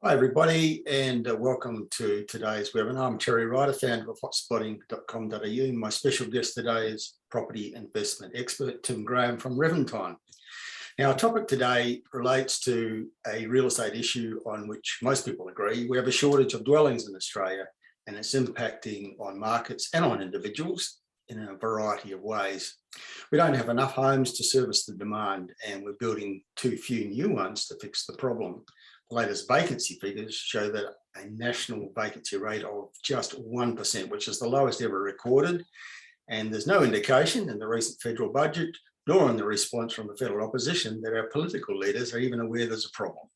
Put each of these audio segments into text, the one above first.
Hi everybody, and welcome to today's webinar. I'm Terry Ryder, founder of hotspotting.com.au. My special guest today is property investment expert Tim Graham from Revanton. Now, our topic today relates to a real estate issue on which most people agree. We have a shortage of dwellings in Australia, and it's impacting on markets and on individuals in a variety of ways. We don't have enough homes to service the demand, and we're building too few new ones to fix the problem. The latest vacancy figures show that a national vacancy rate of just 1%, which is the lowest ever recorded. And there's no indication in the recent federal budget, nor in the response from the federal opposition, that our political leaders are even aware there's a problem.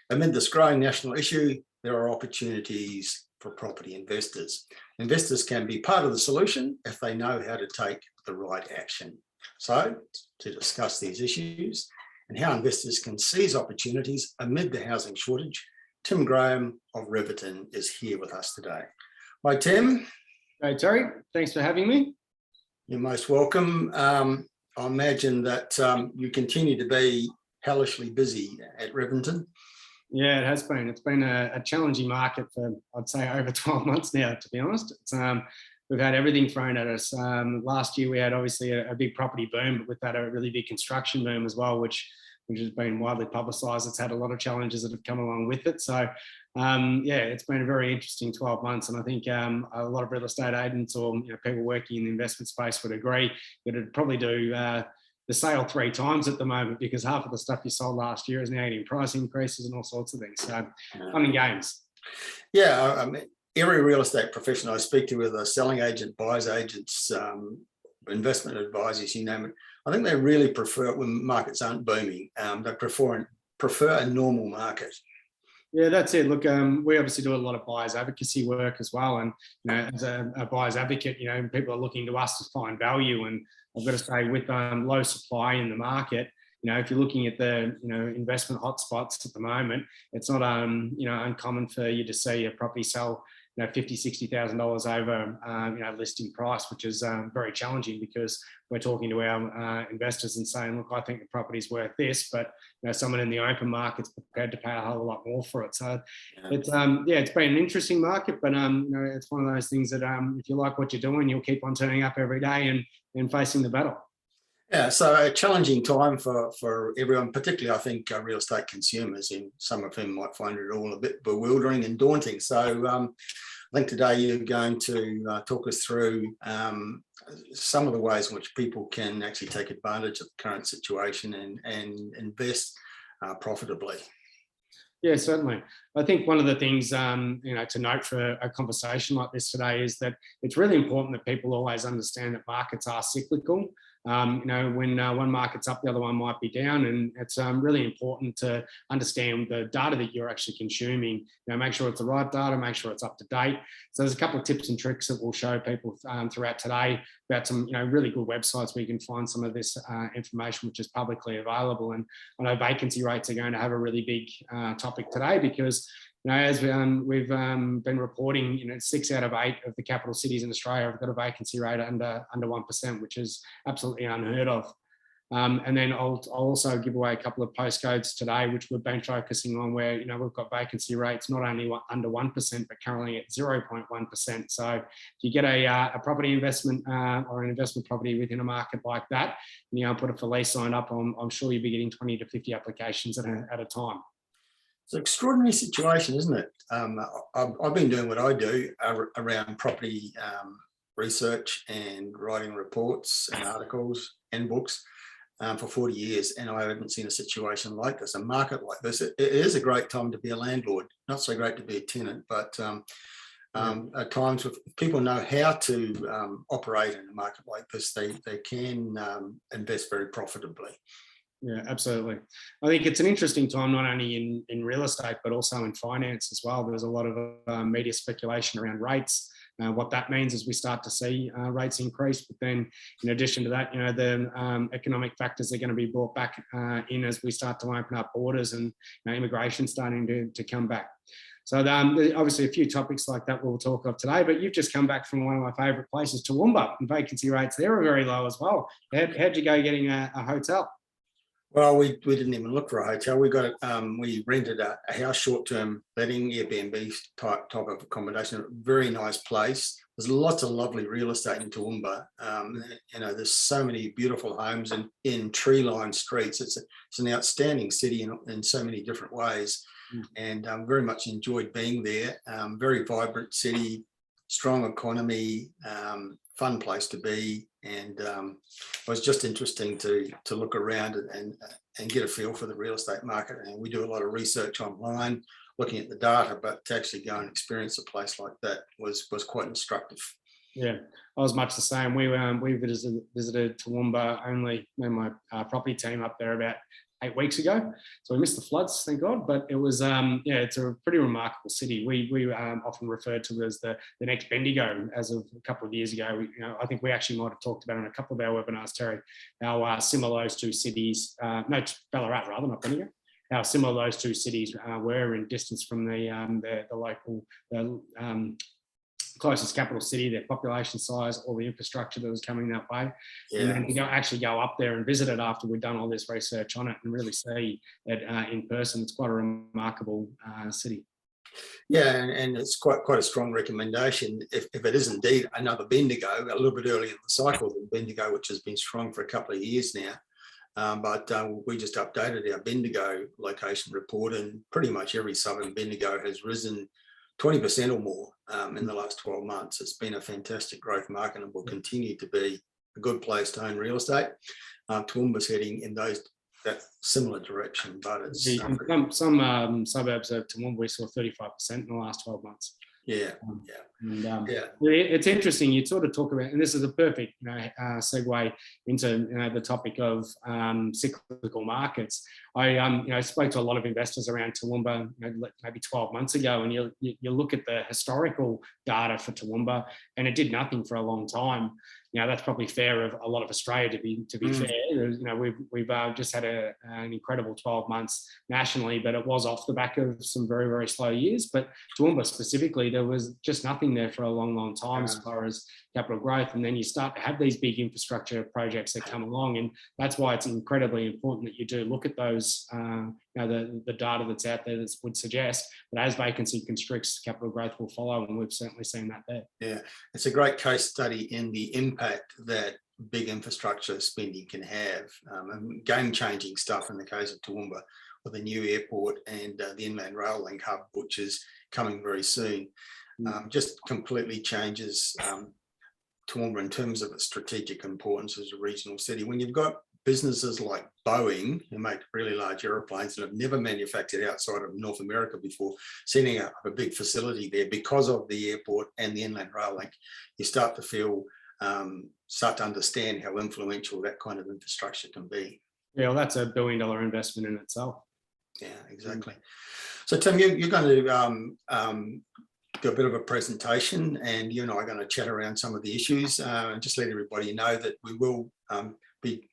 Amid this growing national issue, there are opportunities for property investors. Investors can be part of the solution if they know how to take the right action. So, to discuss these issues and how investors can seize opportunities amid the housing shortage, Tim Graham of Revanton is here with us today. Hi, Tim. Hey, Terry. Thanks for having me. You're most welcome. I imagine that you continue to be hellishly busy at Revanton. Yeah, it has been. It's been a challenging market for, I'd say, over 12 months now, to be honest. We've had everything thrown at us. Last year, we had obviously a big property boom, but with that, a really big construction boom as well, which has been widely publicised. It's had a lot of challenges that have come along with it. So, yeah, it's been a very interesting 12 months. And I think a lot of real estate agents or people working in the investment space would agree that it'd probably do the sale 3 times at the moment, because half of the stuff you sold last year is now getting price increases and all sorts of things. So, fun and games. Yeah, I mean, every real estate professional I speak to, whether selling agent, buyers agents, investment advisors, you name it, I think they really prefer when markets aren't booming. They prefer a normal market. Yeah, that's it. Look, we obviously do a lot of buyers advocacy work as well, and as a buyers advocate, people are looking to us to find value. And I've got to say, with low supply in the market, if you're looking at the investment hotspots at the moment, it's not uncommon for you to see a property sell $50,000-$60,000 over listing price, which is very challenging, because we're talking to our investors and saying, look, I think the property's worth this, but someone in the open market's prepared to pay a whole lot more for it. So it's it's been an interesting market, but it's one of those things that if you like what you're doing, you'll keep on turning up every day and facing the battle. Yeah, so a challenging time for everyone, particularly I think real estate consumers, and some of whom might find it all a bit bewildering and daunting. So I think today you're going to talk us through some of the ways in which people can actually take advantage of the current situation and invest profitably. Yeah, certainly. I think one of the things to note for a conversation like this today is that it's really important that people always understand that markets are cyclical. When one market's up, the other one might be down, and it's really important to understand the data that you're actually consuming. Make sure it's the right data, make sure it's up to date. So there's a couple of tips and tricks that we'll show people throughout today about some really good websites where you can find some of this information which is publicly available. And I know vacancy rates are going to have a really big topic today, because as we've been reporting, 6 out of 8 of the capital cities in Australia have got a vacancy rate under 1%, which is absolutely unheard of. And then I'll also give away a couple of postcodes today, which we've been focusing on, where we've got vacancy rates not only under 1%, but currently at 0.1%. So if you get a property investment or an investment property within a market like that, and you put a for lease sign up, I'm sure you'll be getting 20 to 50 applications at a time. It's an extraordinary situation, isn't it? I've been doing what I do around property research and writing reports and articles and books for 40 years, and I haven't seen a situation like this, a market like this. It is a great time to be a landlord, not so great to be a tenant, but at times if people know how to operate in a market like this, they can invest very profitably. Yeah, absolutely. I think it's an interesting time, not only in real estate, but also in finance as well. There's a lot of media speculation around rates. What that means is we start to see rates increase, but then in addition to that, the economic factors are going to be brought back in as we start to open up borders, and immigration starting to come back. So obviously a few topics like that we'll talk of today, but you've just come back from one of my favourite places, Toowoomba, and vacancy rates there are very low as well. How'd you go getting a hotel? Well, we didn't even look for a hotel. We rented a house, short-term letting, Airbnb type of accommodation. A very nice place. There's lots of lovely real estate in Toowoomba. There's so many beautiful homes in tree-lined streets. It's an outstanding city in so many different ways, and very much enjoyed being there. Very vibrant city, strong economy, fun place to be, and it was just interesting to look around and get a feel for the real estate market. And we do a lot of research online, looking at the data, but to actually go and experience a place like that was quite instructive. Yeah, I was much the same. We visited Toowoomba only when my property team up there about 8 weeks ago. So we missed the floods, thank God. But it was, it's a pretty remarkable city. We often referred to it as the next Bendigo as of a couple of years ago. I think we actually might have talked about it in a couple of our webinars, Terry, how similar those two cities, Ballarat rather, not Bendigo, how similar those two cities were in distance from the local, closest capital city, their population size, all the infrastructure that was coming that way. Yeah. And then to actually go up there and visit it after we'd done all this research on it and really see it in person, it's quite a remarkable city. Yeah, and it's quite a strong recommendation. If it is indeed another Bendigo, a little bit earlier in the cycle than Bendigo, which has been strong for a couple of years now. But we just updated our Bendigo location report, and pretty much every southern Bendigo has risen 20% or more in the last 12 months. It's been a fantastic growth market and will continue to be a good place to own real estate. Toowoomba's heading in that similar direction, but it's some suburbs of Toowoomba we saw 35% in the last 12 months. Yeah. It's interesting. You sort of talk about, and this is a perfect segue into the topic of cyclical markets. I spoke to a lot of investors around Toowoomba maybe 12 months ago, and you look at the historical data for Toowoomba, and it did nothing for a long time. That's probably fair of a lot of Australia to be fair. We've just had an incredible 12 months nationally, but it was off the back of some very, very slow years. But Toowoomba specifically, there was just nothing there for a long, long time as far as capital growth. And then you start to have these big infrastructure projects that come along, and that's why it's incredibly important that you do look at those, the data that's out there that would suggest that as vacancy constricts, capital growth will follow, and we've certainly seen that there. Yeah, it's a great case study in the impact that big infrastructure spending can have, and game-changing stuff in the case of Toowoomba with the new airport and the Inland Rail Link hub, which is coming very soon. Just completely changes Toowoomba in terms of its strategic importance as a regional city. When you've got businesses like Boeing, who make really large airplanes and have never manufactured outside of North America before, setting up a big facility there because of the airport and the Inland Rail Link, you start to understand how influential that kind of infrastructure can be. Yeah, well, that's $1 billion investment in itself. Yeah, exactly. So Tim, you're going to do a bit of a presentation, and you and I are going to chat around some of the issues, and just let everybody know that we will be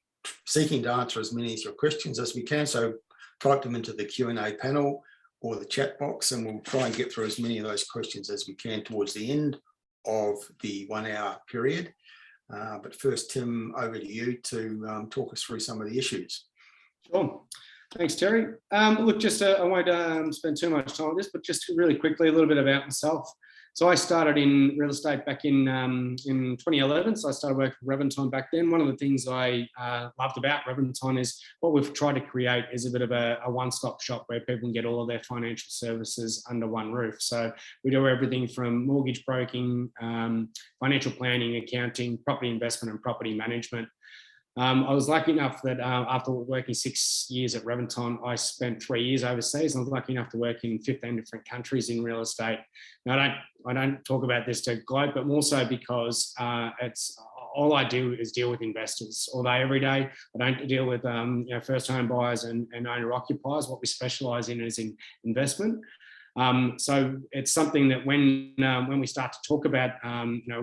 seeking to answer as many of your questions as we can. So type them into the Q&A panel or the chat box, and we'll try and get through as many of those questions as we can towards the end of the 1 hour period. But first, Tim, over to you to talk us through some of the issues. Sure. Thanks, Terry. Look, I won't spend too much time on this, but just really quickly, a little bit about myself. So I started in real estate back in 2011. So I started working for Revanton back then. One of the things I loved about Revanton is what we've tried to create is a bit of a one-stop shop where people can get all of their financial services under one roof. So we do everything from mortgage broking, financial planning, accounting, property investment, and property management. I was lucky enough that after working 6 years at Revanton, I spent 3 years overseas. I was lucky enough to work in 15 different countries in real estate. Now, I don't talk about this to gloat, but more so because it's all I do is deal with investors all day, every day. I don't deal with first home buyers and owner occupiers. What we specialise in is in investment. So it's something that when we start to talk about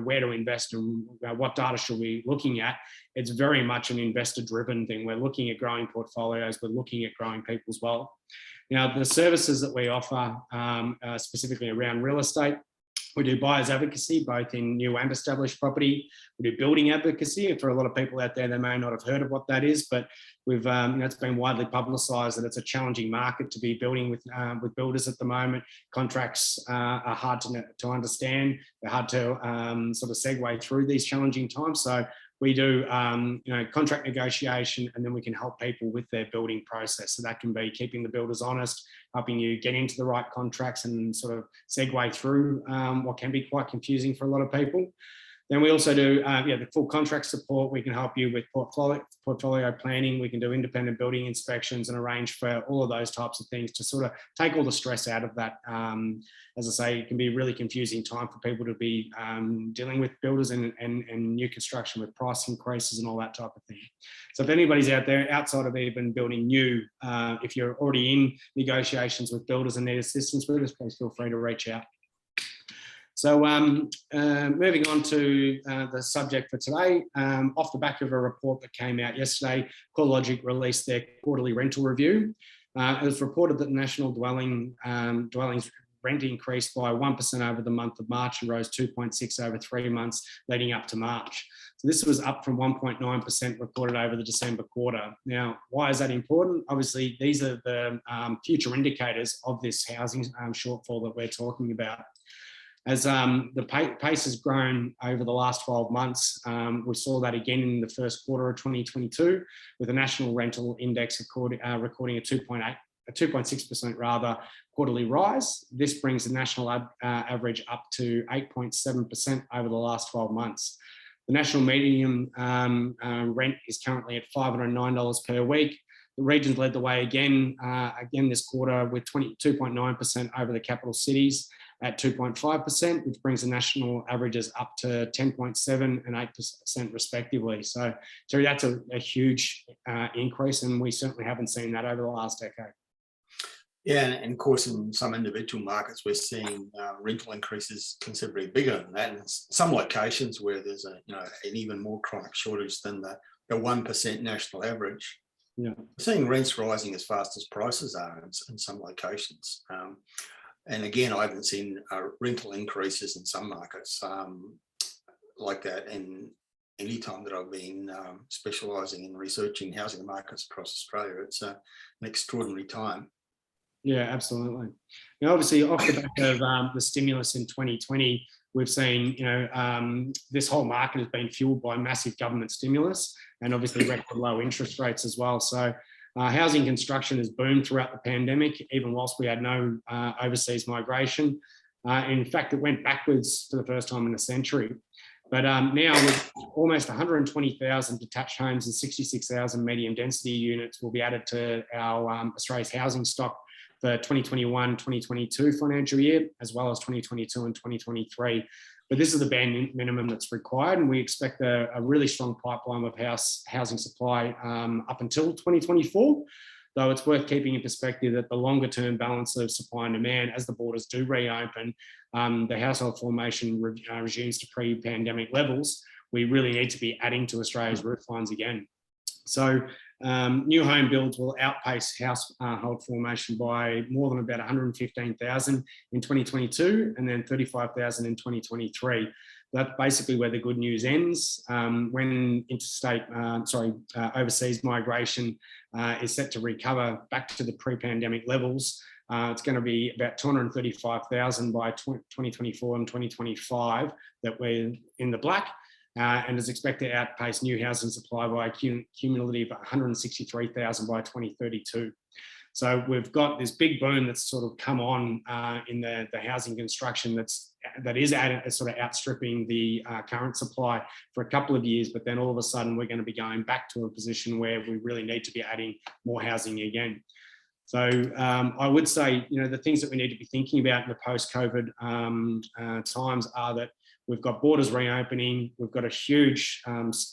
where to invest and what data should we be looking at, it's very much an investor-driven thing. We're looking at growing portfolios. We're looking at growing people's wealth. Now, the services that we offer specifically around real estate, We do buyers advocacy, both in new and established property. We do building advocacy. And for a lot of people out there, they may not have heard of what that is, but we've, it's been widely publicised that it's a challenging market to be building with builders at the moment. Contracts are hard to understand. They're hard to sort of segue through these challenging times. So we do, contract negotiation, and then we can help people with their building process. So that can be keeping the builders honest, helping you get into the right contracts and sort of segue through what can be quite confusing for a lot of people. Then we also do the full contract support. We can help you with portfolio planning. We can do independent building inspections and arrange for all of those types of things to sort of take all the stress out of that. As I say, it can be a really confusing time for people to be dealing with builders and new construction with price increases and all that type of thing. So if anybody's out there outside of even building new, if you're already in negotiations with builders and need assistance with us, please feel free to reach out. So moving on to the subject for today, off the back of a report that came out yesterday, CoreLogic released their quarterly rental review. It was reported that national dwellings rent increased by 1% over the month of March and rose 2.6% over 3 months leading up to March. So this was up from 1.9% reported over the December quarter. Now, why is that important? Obviously, these are the future indicators of this housing shortfall that we're talking about. As the pace has grown over the last 12 months, we saw that again in the first quarter of 2022, with the national rental index recording a 2.6% rather quarterly rise. This brings the national average up to 8.7% over the last 12 months. The national median rent is currently at $509 per week. The regions led the way again this quarter with 22.9% over the capital cities at 2.5%, which brings the national averages up to 10.7% and 8% respectively. So Terry, that's a huge increase, and we certainly haven't seen that over the last decade. Yeah, and of course, in some individual markets, we're seeing rental increases considerably bigger than that. And some locations where there's an even more chronic shortage than the 1% national average. Yeah, we're seeing rents rising as fast as prices are in some locations. And again, I haven't seen rental increases in some markets like that in any time that I've been specialising in researching housing markets across Australia. It's an extraordinary time. Yeah, absolutely. Now, obviously, off the back of the stimulus in 2020, we've seen, this whole market has been fueled by massive government stimulus and obviously record low interest rates as well. So housing construction has boomed throughout the pandemic, even whilst we had no overseas migration. In fact, it went backwards for the first time in a century. But now with almost 120,000 detached homes and 66,000 medium density units will be added to our Australia's housing stock for 2021-2022 financial year, as well as 2022 and 2023. But this is the bare minimum that's required, and we expect a really strong pipeline of housing supply up until 2024, though it's worth keeping in perspective that the longer term balance of supply and demand, as the borders do reopen, the household formation resumes to pre-pandemic levels, we really need to be adding to Australia's roof lines again. So new home builds will outpace household formation by more than about 115,000 in 2022 and then 35,000 in 2023. That's basically where the good news ends. When overseas migration is set to recover back to the pre-pandemic levels, it's going to be about 235,000 by 2024 and 2025 that we're in the black. And is expected to outpace new housing supply by a cumulative 163,000 by 2032. So we've got this big boom that's sort of come on in the housing construction that is sort of outstripping the current supply for a couple of years, but then all of a sudden we're going to be going back to a position where we really need to be adding more housing again. So I would say, the things that we need to be thinking about in the post-COVID times are that we've got borders reopening. We've got a huge,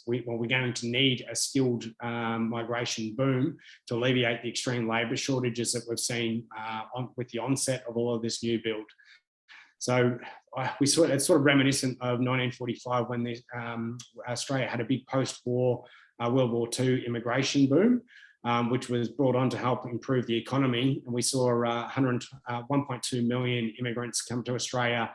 we're going to need a skilled migration boom to alleviate the extreme labour shortages that we've seen with the onset of all of this new build. So it's sort of reminiscent of 1945 when Australia had a big post-war World War II immigration boom, which was brought on to help improve the economy. And we saw 1.2 million immigrants come to Australia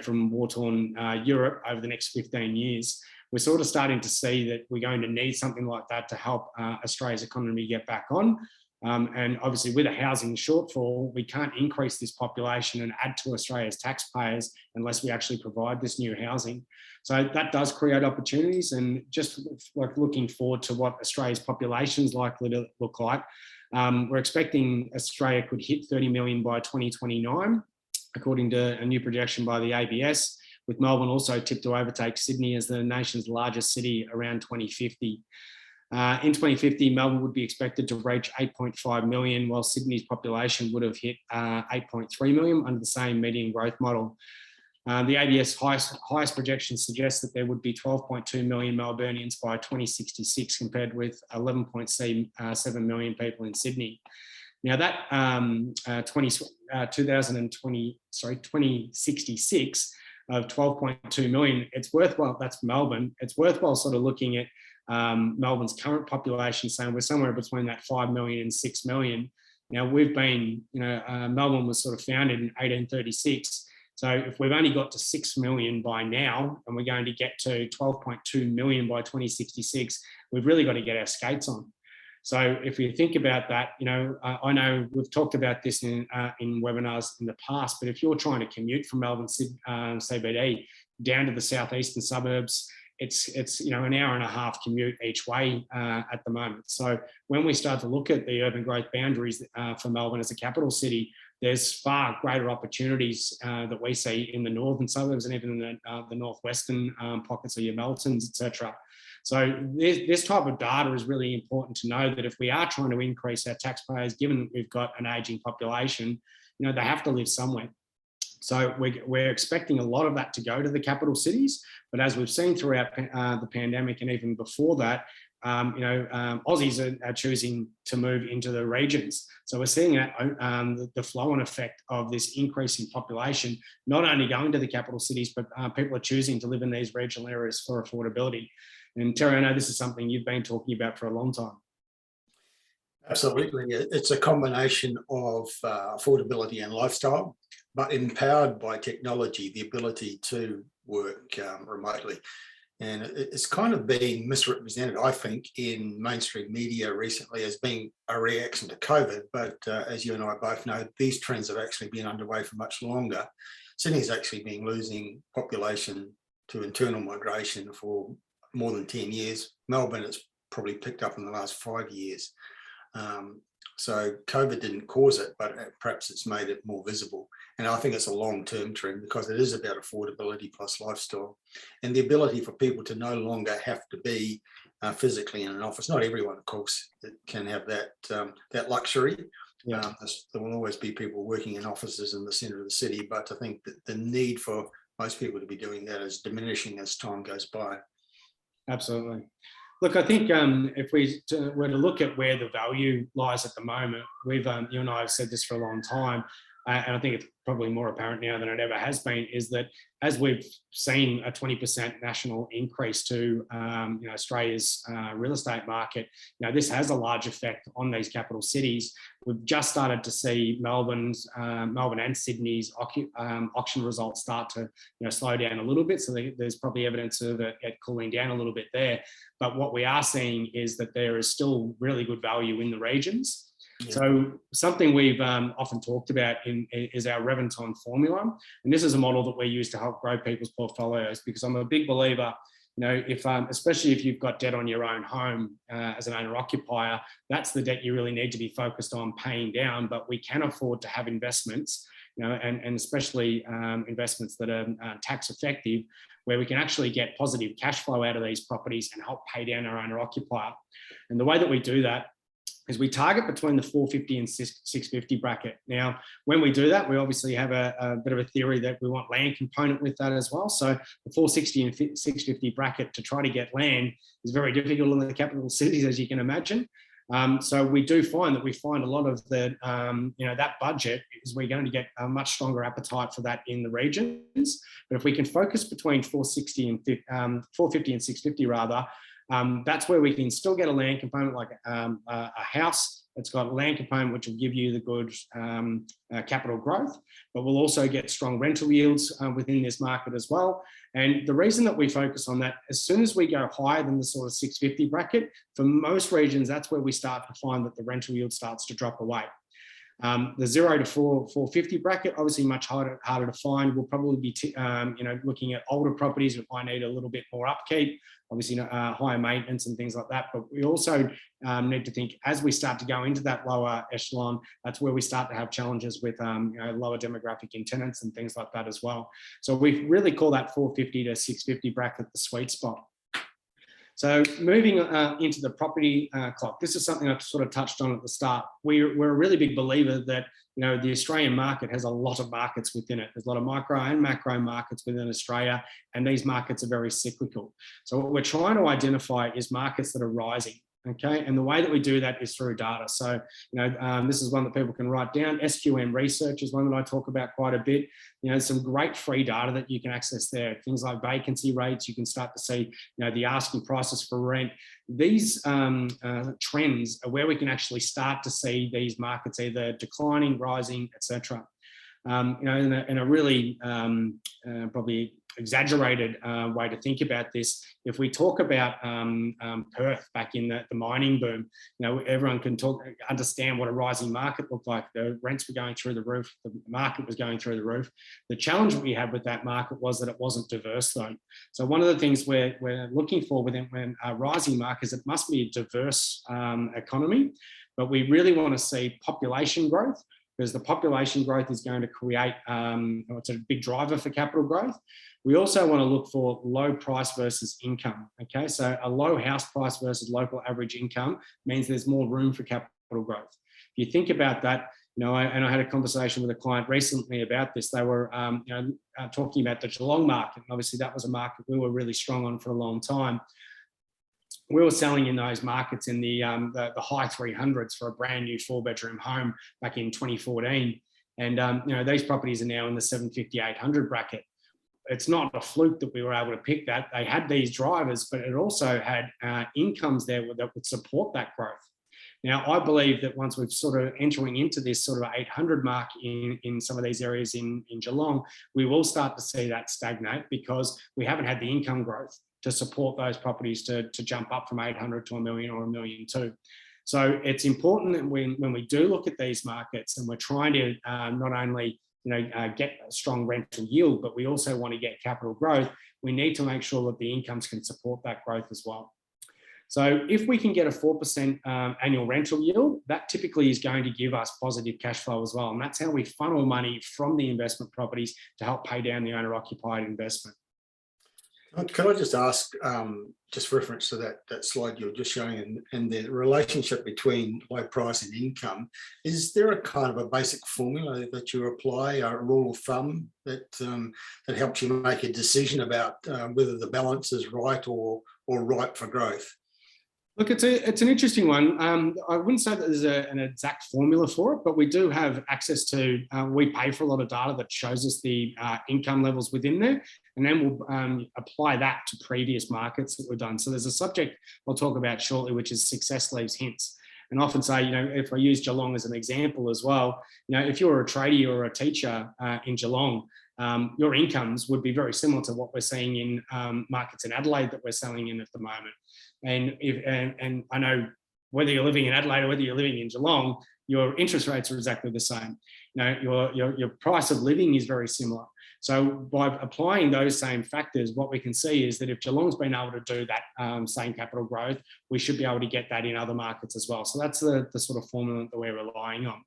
from war-torn Europe over the next 15 years. We're sort of starting to see that we're going to need something like that to help Australia's economy get back on. And obviously with a housing shortfall, we can't increase this population and add to Australia's taxpayers unless we actually provide this new housing. So that does create opportunities, and just like looking forward to what Australia's population is likely to look like. We're expecting Australia could hit 30 million by 2029, according to a new projection by the ABS, with Melbourne also tipped to overtake Sydney as the nation's largest city around 2050. In 2050, Melbourne would be expected to reach 8.5 million, while Sydney's population would have hit 8.3 million under the same median growth model. The ABS highest projections suggest that there would be 12.2 million Melburnians by 2066, compared with 11.7 million people in Sydney. Now that 2066 of 12.2 million, it's worthwhile. That's Melbourne. It's worthwhile sort of looking at Melbourne's current population, saying we're somewhere between that 5 million and 6 million. Now we've been, Melbourne was sort of founded in 1836. So if we've only got to 6 million by now, and we're going to get to 12.2 million by 2066, we've really got to get our skates on. So if you think about that, I know we've talked about this in webinars in the past, but if you're trying to commute from Melbourne CBD down to the southeastern suburbs, it's an hour and a half commute each way at the moment. So when we start to look at the urban growth boundaries for Melbourne as a capital city, there's far greater opportunities that we see in the northern suburbs and even in the northwestern pockets of your Meltons, etc. So this type of data is really important to know, that if we are trying to increase our taxpayers, given that we've got an ageing population, they have to live somewhere. So we're expecting a lot of that to go to the capital cities, but as we've seen throughout the pandemic and even before that, Aussies are choosing to move into the regions. So we're seeing the flow-on effect of this increase in population, not only going to the capital cities, but people are choosing to live in these regional areas for affordability. And Terry, I know this is something you've been talking about for a long time. Absolutely. It's a combination of affordability and lifestyle, but empowered by technology, the ability to work remotely. And it's kind of being misrepresented, I think, in mainstream media recently as being a reaction to COVID. But as you and I both know, these trends have actually been underway for much longer. Sydney's actually been losing population to internal migration for more than 10 years. Melbourne has probably picked up in the last 5 years. So COVID didn't cause it, but perhaps it's made it more visible. And I think it's a long-term trend because it is about affordability plus lifestyle and the ability for people to no longer have to be physically in an office. Not everyone, of course, can have that luxury. Yeah. There will always be people working in offices in the centre of the city, but I think that the need for most people to be doing that is diminishing as time goes by. Absolutely. Look, I think if we were to look at where the value lies at the moment, you and I have said this for a long time, and I think it's probably more apparent now than it ever has been, is that as we've seen a 20% national increase to Australia's real estate market, this has a large effect on these capital cities. We've just started to see Melbourne and Sydney's auction results start to slow down a little bit. So there's probably evidence of it cooling down a little bit there. But what we are seeing is that there is still really good value in the regions. Yeah. So something we've often talked about is our Revanton Formula. And this is a model that we use to help grow people's portfolios, because I'm a big believer, especially if you've got debt on your own home as an owner-occupier, that's the debt you really need to be focused on paying down. But we can afford to have investments, and especially investments that are tax effective, where we can actually get positive cash flow out of these properties and help pay down our owner-occupier. And the way that we do that is we target between the 450 and 650 bracket. Now, when we do that, we obviously have a bit of a theory that we want land component with that as well. So the 460 and 650 bracket to try to get land is very difficult in the capital cities, as you can imagine. So we do find that a lot of the, that budget is we're going to get a much stronger appetite for that in the regions. But if we can focus between 450 and 650 rather, that's where we can still get a land component like a house It's got a land component, which will give you the good capital growth, but we'll also get strong rental yields within this market as well. And the reason that we focus on that, as soon as we go higher than the sort of 650 bracket, for most regions, that's where we start to find that the rental yield starts to drop away. The 0 to 450 bracket, obviously much harder to find. We'll probably be looking at older properties that might need a little bit more upkeep, obviously higher maintenance and things like that. But we also need to think, as we start to go into that lower echelon, that's where we start to have challenges with lower demographic in tenants and things like that as well. So we really call that 450 to 650 bracket the sweet spot. So moving into the property clock, this is something I've sort of touched on at the start. We're a really big believer that the Australian market has a lot of markets within it. There's a lot of micro and macro markets within Australia, and these markets are very cyclical. So what we're trying to identify is markets that are rising. Okay, and the way that we do that is through data. So, this is one that people can write down. SQM research is one that I talk about quite a bit. Some great free data that you can access there. Things like vacancy rates, you can start to see, the asking prices for rent. These trends are where we can actually start to see these markets either declining, rising, etc. In a really probably exaggerated way to think about this, if we talk about Perth back in the mining boom, everyone can understand what a rising market looked like. The rents were going through the roof, the market was going through the roof. The challenge we had with that market was that it wasn't diverse though. So one of the things we're looking for within a rising market is it must be a diverse economy, but we really want to see population growth, because the population growth is going to create, it's a big driver for capital growth. We also want to look for low price versus income. Okay, so a low house price versus local average income means there's more room for capital growth. If you think about that, and I had a conversation with a client recently about this. They were, talking about the Geelong market. And obviously, that was a market we were really strong on for a long time. We were selling in those markets in the high 300s for a brand new 4-bedroom home back in 2014. And, these properties are now in the 750, 800 bracket. It's not a fluke that we were able to pick that. They had these drivers, but it also had incomes there that would support that growth. Now, I believe that once we've sort of entering into this sort of 800 mark in some of these areas in Geelong, we will start to see that stagnate because we haven't had the income growth to support those properties to jump up from 800 to $1 million or $1.2 million. So it's important that when we do look at these markets and we're trying to not only get a strong rental yield, but we also want to get capital growth, we need to make sure that the incomes can support that growth as well. So if we can get a 4% annual rental yield, that typically is going to give us positive cash flow as well. And that's how we funnel money from the investment properties to help pay down the owner-occupied investment. Can I just ask, just reference to that slide you were just showing and the relationship between low price and income, is there a kind of a basic formula that you apply, a rule of thumb that helps you make a decision about whether the balance is right or right for growth? Look, it's an interesting one. I wouldn't say that there's an exact formula for it, but we do have access to, we pay for a lot of data that shows us the income levels within there, and then we'll apply that to previous markets that we've done. So there's a subject I'll talk about shortly, which is success leaves hints. And I often say, if I use Geelong as an example as well, if you're a tradie or a teacher in Geelong, your incomes would be very similar to what we're seeing in markets in Adelaide that we're selling in at the moment. And I know whether you're living in Adelaide or whether you're living in Geelong, your interest rates are exactly the same. Your price of living is very similar. So by applying those same factors, what we can see is that if Geelong's been able to do that same capital growth, we should be able to get that in other markets as well. So that's the sort of formula that we're relying on.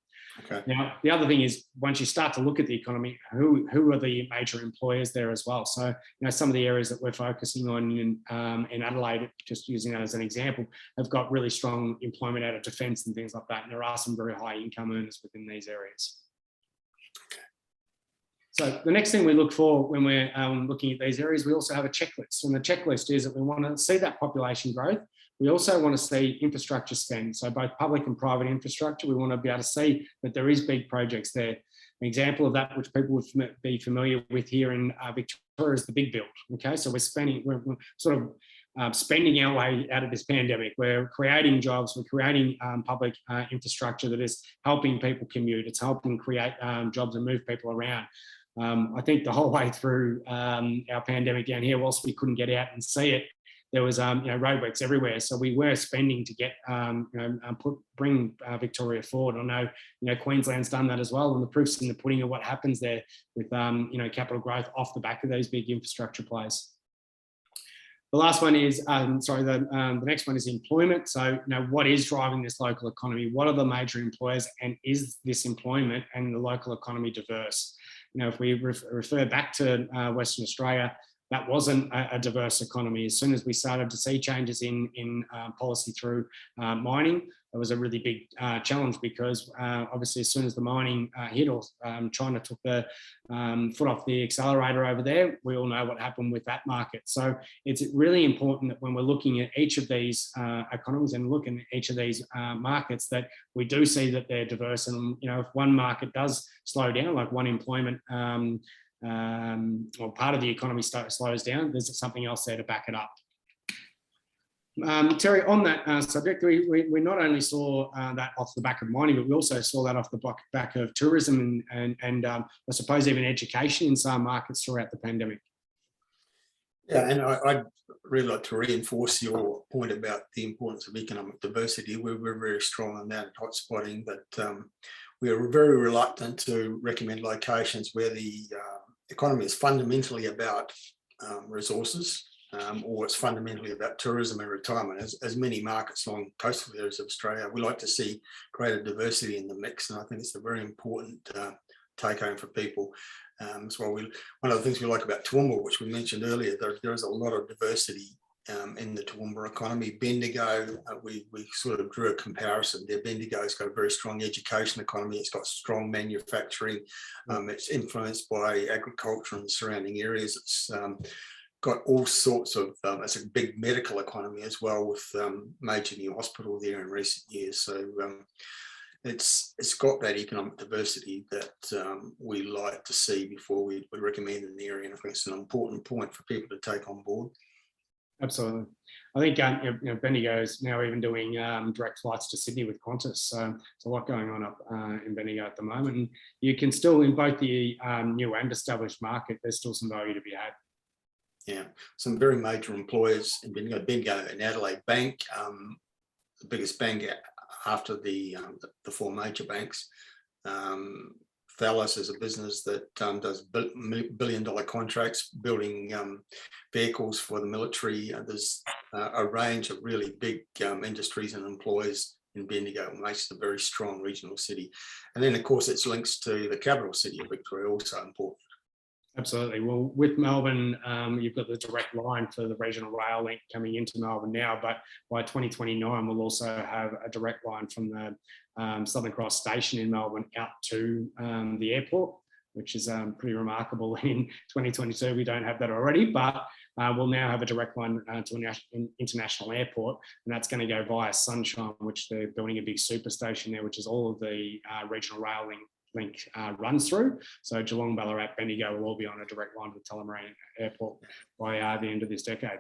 Okay. Now, the other thing is, once you start to look at the economy, who are the major employers there as well? So, some of the areas that we're focusing on in Adelaide, just using that as an example, have got really strong employment out of defence and things like that. And there are some very high income earners within these areas. Okay. So the next thing we look for when we're looking at these areas, we also have a checklist. And the checklist is that we want to see that population growth. We also want to see infrastructure spend. So both public and private infrastructure, we want to be able to see that there is big projects there. An example of that, which people would be familiar with here in Victoria, is the big build. Okay, so we're spending our way out of this pandemic. We're creating jobs, we're creating public infrastructure that is helping people commute, it's helping create jobs and move people around. I think the whole way through our pandemic down here, whilst we couldn't get out and see it, there was roadworks everywhere. So we were spending to get bring Victoria forward. I know Queensland's done that as well, and the proof's in the pudding of what happens there with capital growth off the back of these big infrastructure plays. The last one is, the next one is employment. So, what is driving this local economy? What are the major employers, and is this employment and the local economy diverse? If we refer back to Western Australia, that wasn't a diverse economy. As soon as we started to see changes in policy through mining, it was a really big challenge, because obviously as soon as the mining hit, or China took the foot off the accelerator over there, we all know what happened with that market. So it's really important that when we're looking at each of these economies and looking at each of these markets, that we do see that they're diverse. And if one market does slow down, like one employment or part of the economy slows down, there's something else there to back it up. Terry, on that subject, we not only saw that off the back of mining, but we also saw that off the back of tourism and I suppose even education in some markets throughout the pandemic. Yeah, and I'd really like to reinforce your point about the importance of economic diversity. We're very strong on that at Hotspotting, but we are very reluctant to recommend locations where the economy is fundamentally about resources, or it's fundamentally about tourism and retirement. As many markets along coastal areas of Australia, we like to see greater diversity in the mix, and I think it's a very important take home for people. So one of the things we like about Toowoomba, which we mentioned earlier, there is a lot of diversity in the Toowoomba economy. Bendigo, we sort of drew a comparison there. Bendigo's got a very strong education economy. It's got strong manufacturing. It's influenced by agriculture and surrounding areas. It's got all sorts of, it's a big medical economy as well, with major new hospital there in recent years. So it's got that economic diversity that we like to see before we recommend an area. And I think it's an important point for people to take on board. Absolutely. I think Bendigo is now even doing direct flights to Sydney with Qantas. So there's a lot going on up in Bendigo at the moment. And you can still, in both the new and established market, there's still some value to be had. Yeah, some very major employers in Bendigo and Adelaide Bank, the biggest bank after the four major banks. Thalos is a business that does billion-dollar contracts, building vehicles for the military. There's a range of really big industries and employers in Bendigo. It makes it a very strong regional city. And then, of course, its links to the capital city of Victoria are also important. Absolutely. Well, with Melbourne, you've got the direct line for the regional rail link coming into Melbourne now, but by 2029, we'll also have a direct line from the Southern Cross station in Melbourne out to the airport, which is pretty remarkable. In 2022, we don't have that already, but we'll now have a direct line to an international airport, and that's going to go via Sunshine, which they're building a big superstation there, which is all of the regional rail link runs through. So Geelong, Ballarat, Bendigo will all be on a direct line to Tullamarine Airport by the end of this decade.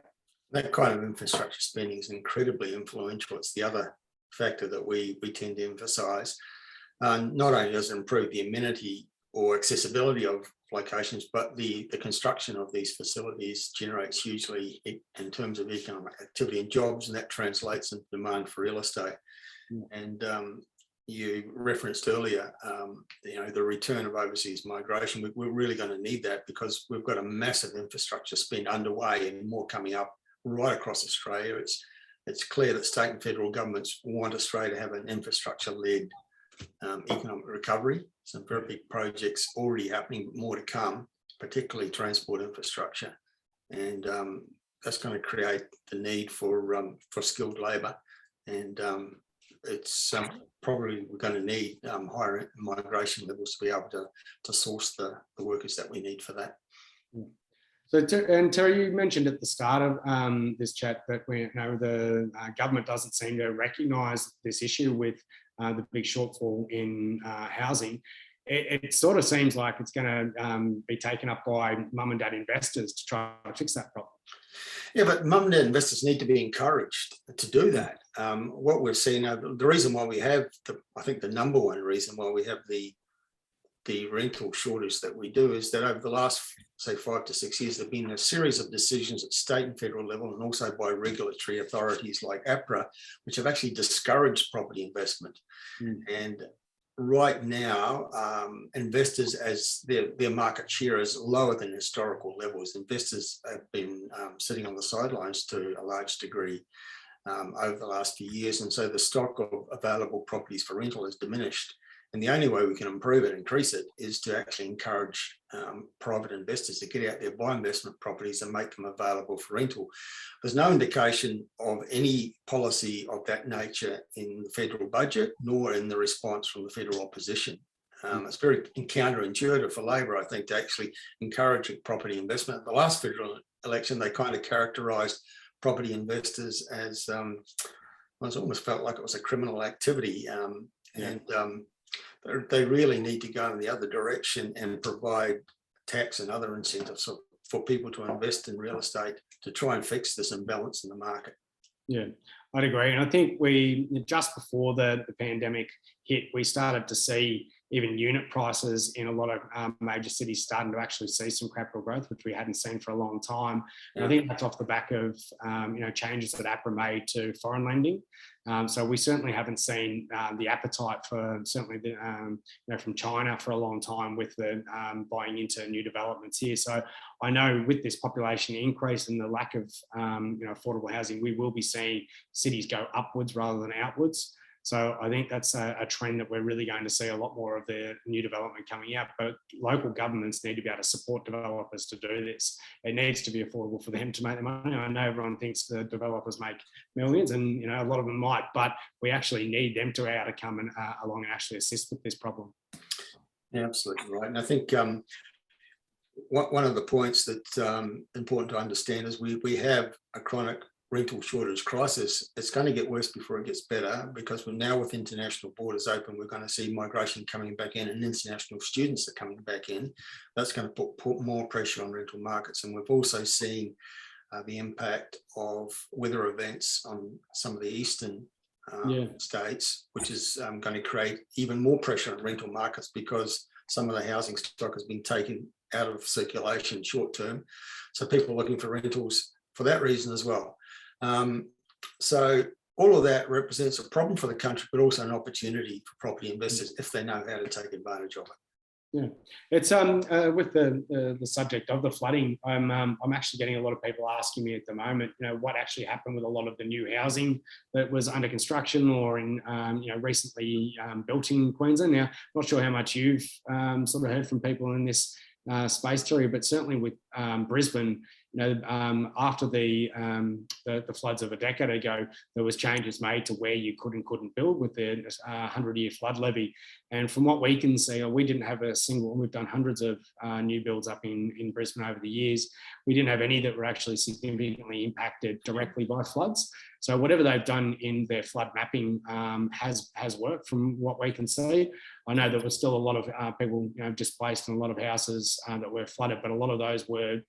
That kind of infrastructure spending is incredibly influential. It's the other factor that we tend to emphasise. Not only does it improve the amenity or accessibility of locations, but the construction of these facilities generates hugely in terms of economic activity and jobs, and that translates into demand for real estate. And you referenced earlier, the return of overseas migration. We're really going to need that, because we've got a massive infrastructure spend underway and more coming up right across Australia. It's clear that state and federal governments want Australia to have an infrastructure-led economic recovery. Some very big projects already happening, but more to come, particularly transport infrastructure. And that's going to create the need for skilled labour. And it's probably we're going to need higher migration levels to be able to source the workers that we need for that. So, Terry, you mentioned at the start of this chat that the government doesn't seem to recognise this issue with the big shortfall in housing. it sort of seems like it's going to be taken up by mum and dad investors to try to fix that problem. Yeah, but mum and dad investors need to be encouraged to do that. What we've seen, the reason why we have, I think the number one reason why we have the rental shortage that we do is that over the last, say, 5 to 6 years, there have been a series of decisions at state and federal level, and also by regulatory authorities like APRA, which have actually discouraged property investment. And right now, investors, as their market share is lower than historical levels, investors have been sitting on the sidelines to a large degree over the last few years. And so the stock of available properties for rental has diminished. And the only way we can improve it, increase it, is to actually encourage private investors to get out there, buy investment properties and make them available for rental. There's no indication of any policy of that nature in the federal budget, nor in the response from the federal opposition. It's very counterintuitive for Labor, I think, to actually encourage property investment. At the last federal election, they kind of characterised property investors as, it almost felt like it was a criminal activity. They really need to go in the other direction and provide tax and other incentives for people to invest in real estate to try and fix this imbalance in the market. Yeah, I'd agree. And I think just before the pandemic hit, we started to see even unit prices in a lot of major cities starting to actually see some capital growth, which we hadn't seen for a long time. And I think that's off the back of changes that APRA made to foreign lending. So we certainly haven't seen the appetite for from China for a long time with the buying into new developments here. So I know with this population increase and the lack of affordable housing, we will be seeing cities go upwards rather than outwards. So I think that's a trend that we're really going to see a lot more of the new development coming out. But local governments need to be able to support developers to do this. It needs to be affordable for them to make the money. I know everyone thinks the developers make millions, and a lot of them might, but we actually need them to be able to come along and actually assist with this problem. Yeah, absolutely right. And I think one of the points that's important to understand is we have a chronic rental shortage crisis. It's going to get worse before it gets better, because we're now, with international borders open, we're going to see migration coming back in, and international students are coming back in. That's going to put more pressure on rental markets. And we've also seen the impact of weather events on some of the eastern states, which is going to create even more pressure on rental markets, because some of the housing stock has been taken out of circulation short term. So people are looking for rentals for that reason as well. So all of that represents a problem for the country, but also an opportunity for property investors if they know how to take advantage of it. Yeah, it's with the subject of the flooding, I'm actually getting a lot of people asking me at the moment, what actually happened with a lot of the new housing that was under construction or in recently built in Queensland. Now, not sure how much you've sort of heard from people in this space, Terry, but certainly with Brisbane. After the floods of a decade ago, there was changes made to where you could and couldn't build with the 100-year flood levy. And from what we can see, we didn't have a single, we've done hundreds of new builds up in Brisbane over the years. We didn't have any that were actually significantly impacted directly by floods. So whatever they've done in their flood mapping has worked from what we can see. I know there was still a lot of people displaced in a lot of houses that were flooded, but a lot of those were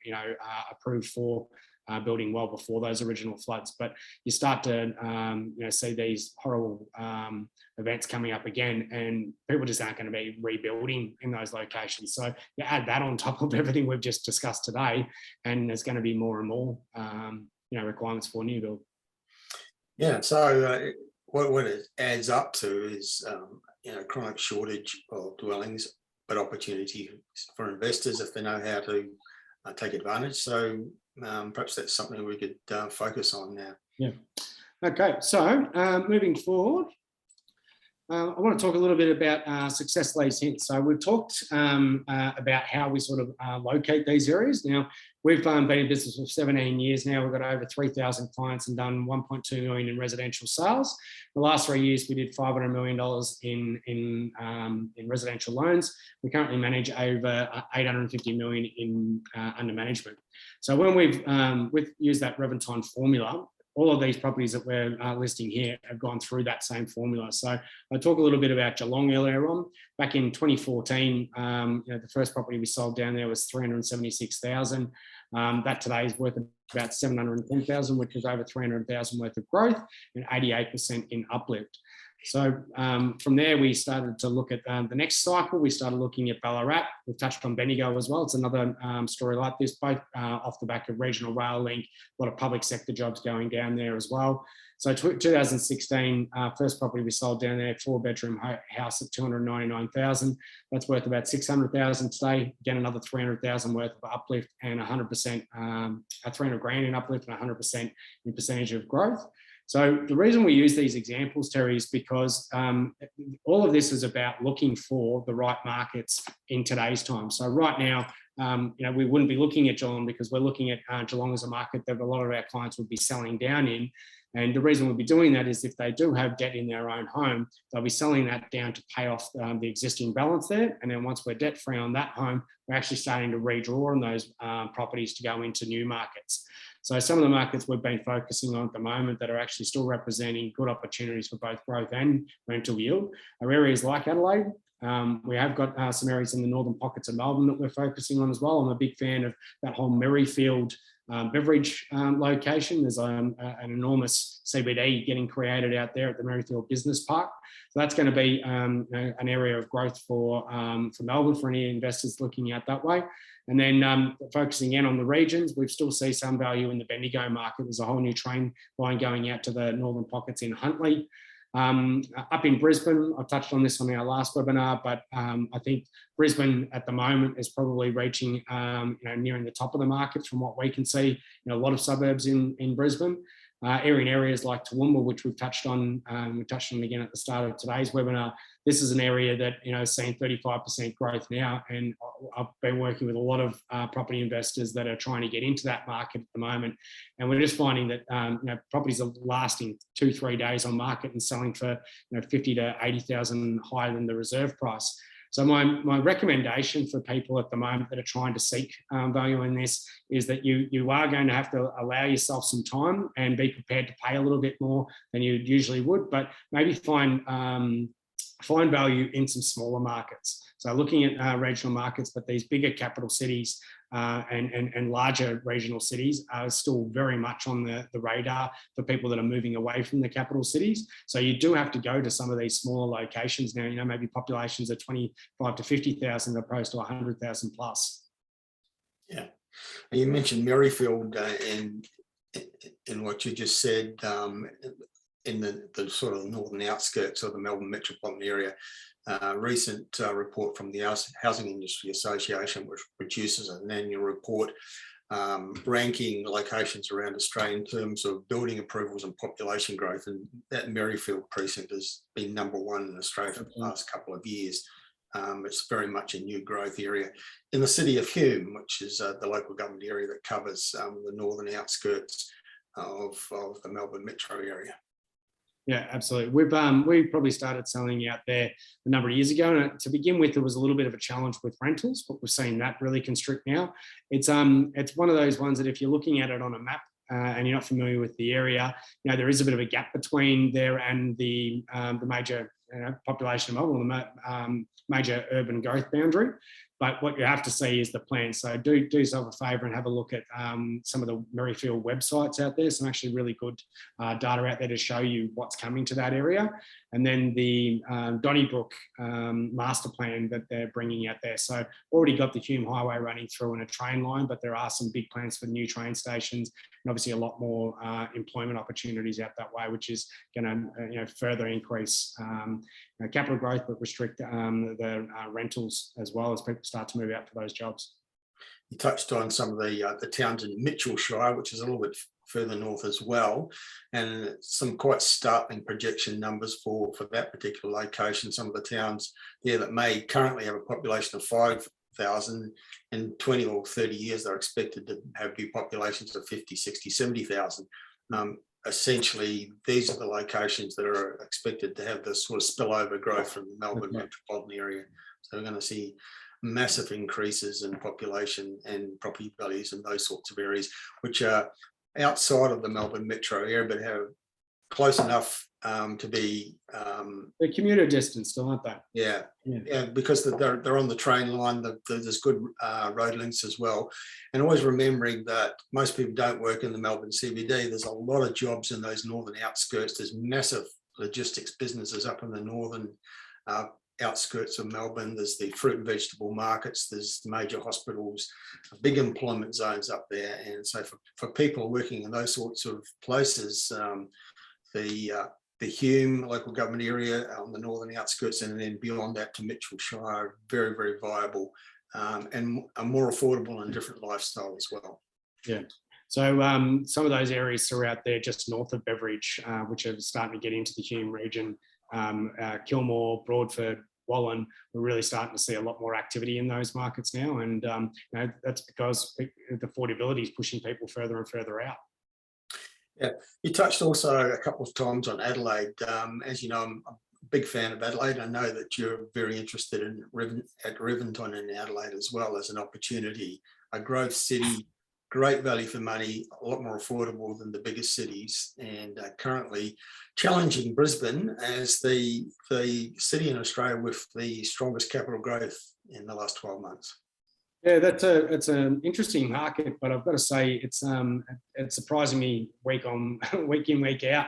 approved for building well before those original floods. But you start to see these horrible events coming up again, and people just aren't going to be rebuilding in those locations. So you add that on top of everything we've just discussed today, and there's going to be more and more requirements for new build. Yeah, so what it adds up to is chronic shortage of dwellings, but opportunity for investors if they know how to take advantage. So perhaps that's something we could focus on now. Yeah. Okay, so moving forward, I want to talk a little bit about success leads hints. So we've talked about how we sort of locate these areas. Now, we've been in business for 17 years now. We've got over 3,000 clients and done 1.2 million in residential sales. The last 3 years, we did $500 million in residential loans. We currently manage over 850 million in under management. So when we've used that Revanton Formula, all of these properties that we're listing here have gone through that same formula. So I talk a little bit about Geelong earlier on. Back in 2014, the first property we sold down there was 376,000. That today is worth about 710,000, which is over 300,000 worth of growth and 88% in uplift. So from there, we started to look at the next cycle. We started looking at Ballarat. We've touched on Bendigo as well. It's another story like this, both off the back of regional rail link, a lot of public sector jobs going down there as well. So 2016, first property we sold down there, 4-bedroom house at 299,000. That's worth about 600,000 today. Again, another 300,000 worth of uplift and 100%, 300 grand in uplift and 100% in percentage of growth. So the reason we use these examples, Terry, is because all of this is about looking for the right markets in today's time. So right now, we wouldn't be looking at Geelong because we're looking at Geelong as a market that a lot of our clients would be selling down in. And the reason we'll be doing that is if they do have debt in their own home, they'll be selling that down to pay off the existing balance there. And then once we're debt free on that home, we're actually starting to redraw on those properties to go into new markets. So some of the markets we've been focusing on at the moment that are actually still representing good opportunities for both growth and rental yield are areas like Adelaide. We have got some areas in the northern pockets of Melbourne that we're focusing on as well. I'm a big fan of that whole Merrifield beverage location. There's an enormous CBD getting created out there at the Merrifield Business Park. So that's going to be an area of growth for Melbourne for any investors looking out that way. And then focusing in on the regions, we still see some value in the Bendigo market. There's a whole new train line going out to the northern pockets in Huntley. Up in Brisbane, I touched on this on our last webinar, but I think Brisbane at the moment is probably reaching, nearing the top of the market from what we can see. A lot of suburbs in Brisbane. In areas like Toowoomba, which we've touched on again at the start of today's webinar. This is an area that is seeing 35% growth now, and I've been working with a lot of property investors that are trying to get into that market at the moment, and we're just finding that properties are lasting 2-3 days on market and selling for 50 to 80,000 higher than the reserve price. So my recommendation for people at the moment that are trying to seek value in this is that you are going to have to allow yourself some time and be prepared to pay a little bit more than you usually would, but maybe find value in some smaller markets. So looking at regional markets, but these bigger capital cities and larger regional cities are still very much on the radar for people that are moving away from the capital cities. So you do have to go to some of these smaller locations now, maybe populations of 25 to 50,000 opposed to 100,000 plus. Yeah. You mentioned Merrifield in what you just said, in the sort of northern outskirts of the Melbourne metropolitan area. Recent report from the Housing Industry Association, which produces an annual report ranking locations around Australia in terms of building approvals and population growth, and that Merrifield precinct has been #1 in Australia for the last couple of years. It's very much a new growth area. In the city of Hume, which is the local government area that covers the northern outskirts of the Melbourne metro area. Yeah, absolutely. We probably started selling out there a number of years ago. And to begin with, there was a little bit of a challenge with rentals, but we're seeing that really constrict now. It's one of those ones that if you're looking at it on a map and you're not familiar with the area, there is a bit of a gap between there and the major population of Melbourne, the major urban growth boundary. But what you have to see is the plan. So do yourself a favour and have a look at some of the Merrifield websites out there. Some actually really good data out there to show you what's coming to that area. And then the Donnybrook master plan that they're bringing out there. So already got the Hume Highway running through in a train line, but there are some big plans for new train stations and obviously a lot more employment opportunities out that way, which is going to further increase capital growth, but restrict the rentals as well as people start to move out for those jobs. You touched on some of the towns in Mitchell Shire, which is a little bit further north as well, and some quite startling projection numbers for that particular location. Some of the towns there that may currently have a population of 5,000 in 20 or 30 years, they're expected to have new populations of 50, 60, 70,000. Essentially, these are the locations that are expected to have this sort of spillover growth from the Melbourne metropolitan area. So we're going to see massive increases in population and property values in those sorts of areas, which are outside of the Melbourne metro area, but have close enough to be The commuter distance still, aren't they? yeah, Yeah. yeah, because they're on the train line. There's good road links as well, and always remembering that most people don't work in the Melbourne CBD. There's a lot of jobs in those northern outskirts. There's massive logistics businesses up in the northern outskirts of Melbourne. There's the fruit and vegetable markets. There's major hospitals, big employment zones up there, and so for people working in those sorts of places, the Hume local government area on the northern outskirts, and then beyond that to Mitchell Shire, very, very viable and a more affordable and different lifestyle as well. Yeah. So some of those areas are out there just north of Beveridge, which are starting to get into the Hume region, Kilmore, Broadford, Wallen, we're really starting to see a lot more activity in those markets now. And you know, that's because the affordability is pushing people further and further out. Yeah, you touched also a couple of times on Adelaide. As you know, I'm a big fan of Adelaide. I know that you're very interested in Revanton in Adelaide as well as an opportunity, a growth city, great value for money, a lot more affordable than the biggest cities, and currently challenging Brisbane as the city in Australia with the strongest capital growth in the last 12 months. Yeah, it's an interesting market, but I've got to say it's surprising me week in, week out.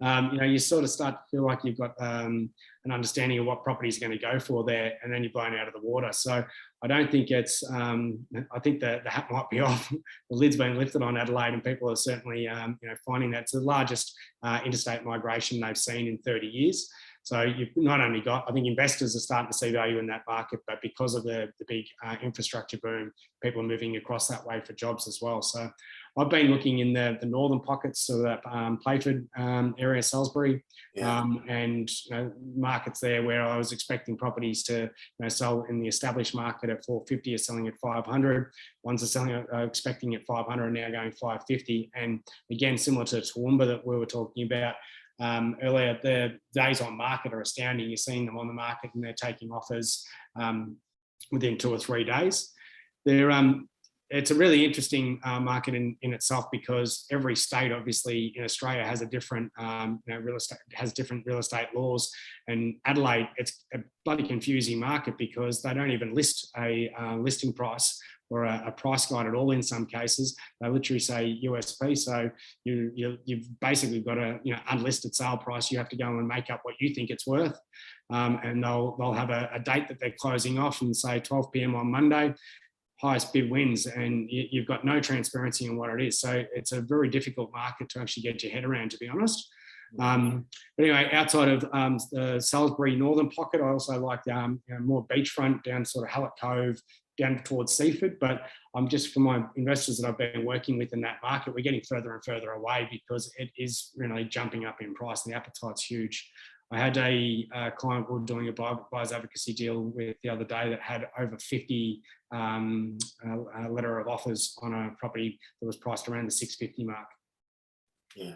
You know, you sort of start to feel like you've got an understanding of what property is going to go for there, and then you're blown out of the water. So I don't think it's. I think the hat might be off. The lid's been lifted on Adelaide, and people are certainly you know, finding that it's the largest interstate migration they've seen in 30 years. So you've not only got, I think investors are starting to see value in that market, but because of the big infrastructure boom, people are moving across that way for jobs as well. So I've been looking in the northern pockets, so that Playford area, Salisbury, Yeah. and you know, markets there where I was expecting properties to, you know, sell in the established market at 450, are selling at 500. Ones are selling, expecting at 500, now going 550. And again, similar to Toowoomba that we were talking about earlier, the days on market are astounding. You're seeing them on the market and they're taking offers within 2 or 3 days. It's a really interesting market in itself, because every state, obviously, in Australia has a different, you know, different real estate laws. And Adelaide, it's a bloody confusing market because they don't even list a listing price or a price guide at all in some cases. They literally say USP. So you've basically got a, you know, unlisted sale price. You have to go and make up what you think it's worth. And they'll have a date that they're closing off and say 12 p.m. on Monday. Highest bid wins, and you've got no transparency on what it is. So it's a very difficult market to actually get your head around, to be honest. But anyway, outside of the Salisbury northern pocket, I also like you know, more beachfront down sort of Hallett Cove, down towards Seaford. But I'm just, for my investors that I've been working with in that market, we're getting further and further away because it is really jumping up in price and the appetite's huge. I had a client we were doing a buyer's advocacy deal with the other day that had over 50 letter of offers on a property that was priced around the 650 mark. Yeah,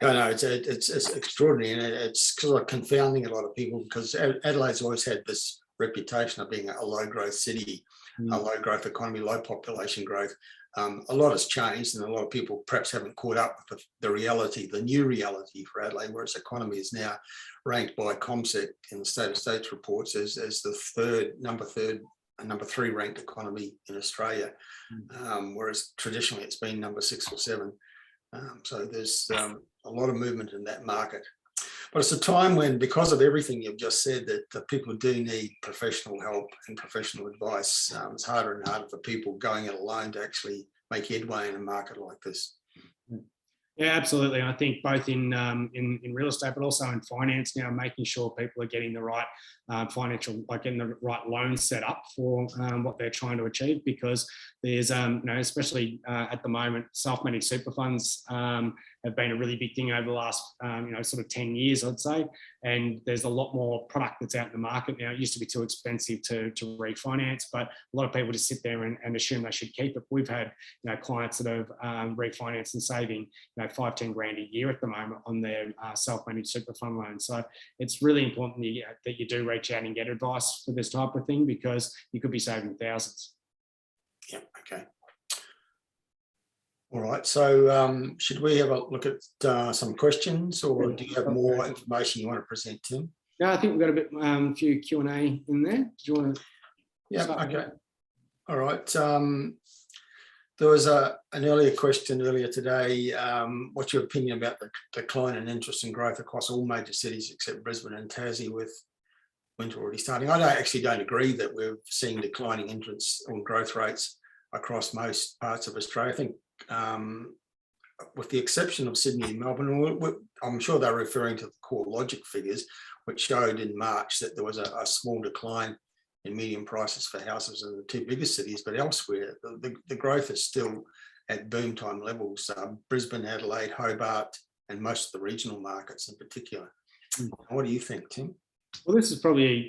no, it's extraordinary, and it's sort of confounding a lot of people, because Adelaide's always had this reputation of being a low growth city, a low growth economy, low population growth. A lot has changed, and a lot of people perhaps haven't caught up with the reality, the new reality for Adelaide, where its economy is now ranked by CommSec in the State of States reports as the number three ranked economy in Australia, whereas traditionally it's been number 6 or 7. So there's a lot of movement in that market. But it's a time when, because of everything you've just said, that people do need professional help and professional advice. It's harder and harder for people going it alone to actually make headway in a market like this. Yeah, absolutely. I think both in real estate, but also in finance now, making sure people are getting the right financial, like getting the right loans set up for what they're trying to achieve, because there's, you know, especially at the moment, self-managed super funds have been a really big thing over the last, you know, sort of 10 years, I'd say. And there's a lot more product that's out in the market now. It used to be too expensive to refinance, but a lot of people just sit there and assume they should keep it. We've had, you know, clients that have refinanced and saving, you know, 5-10 grand a year at the moment on their self-managed super fund loans. So it's really important that you do reach out and get advice for this type of thing, because you could be saving thousands. Yeah, okay. All right, so should we have a look at some questions, or do you have more information you want to present, Tim? No, I think we've got a bit, few Q&A in there. Did you want to? Yeah, okay. All right. There was an earlier question earlier today. What's your opinion about the decline in interest and growth across all major cities except Brisbane and Tassie, with winter already starting? I don't agree that we're seeing declining interest or growth rates across most parts of Australia. I think with the exception of Sydney and Melbourne, I'm sure they're referring to the core logic figures, which showed in March that there was a small decline in median prices for houses in the two biggest cities, but elsewhere the growth is still at boom time levels. Brisbane, Adelaide, Hobart, and most of the regional markets in particular. What do you think, Tim? Well, this is probably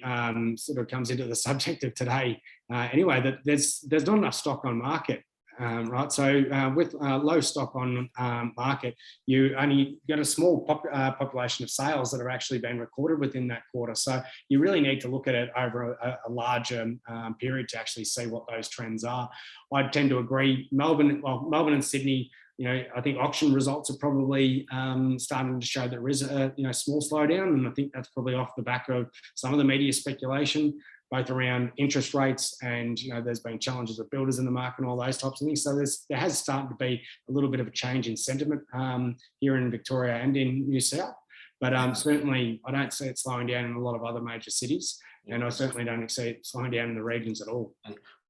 sort of comes into the subject of today anyway, that there's not enough stock on market. Right, so with low stock on market, you only get a small population of sales that are actually being recorded within that quarter. So you really need to look at it over a larger period to actually see what those trends are. I tend to agree. Melbourne and Sydney, I think auction results are probably starting to show that there is a small slowdown, and I think that's probably off the back of some of the media speculation, both around interest rates and there's been challenges of builders in the market and all those types of things. So there has started to be a little bit of a change in sentiment here in Victoria and in New South. But certainly I don't see it slowing down in a lot of other major cities, and I certainly don't see it slowing down in the regions at all.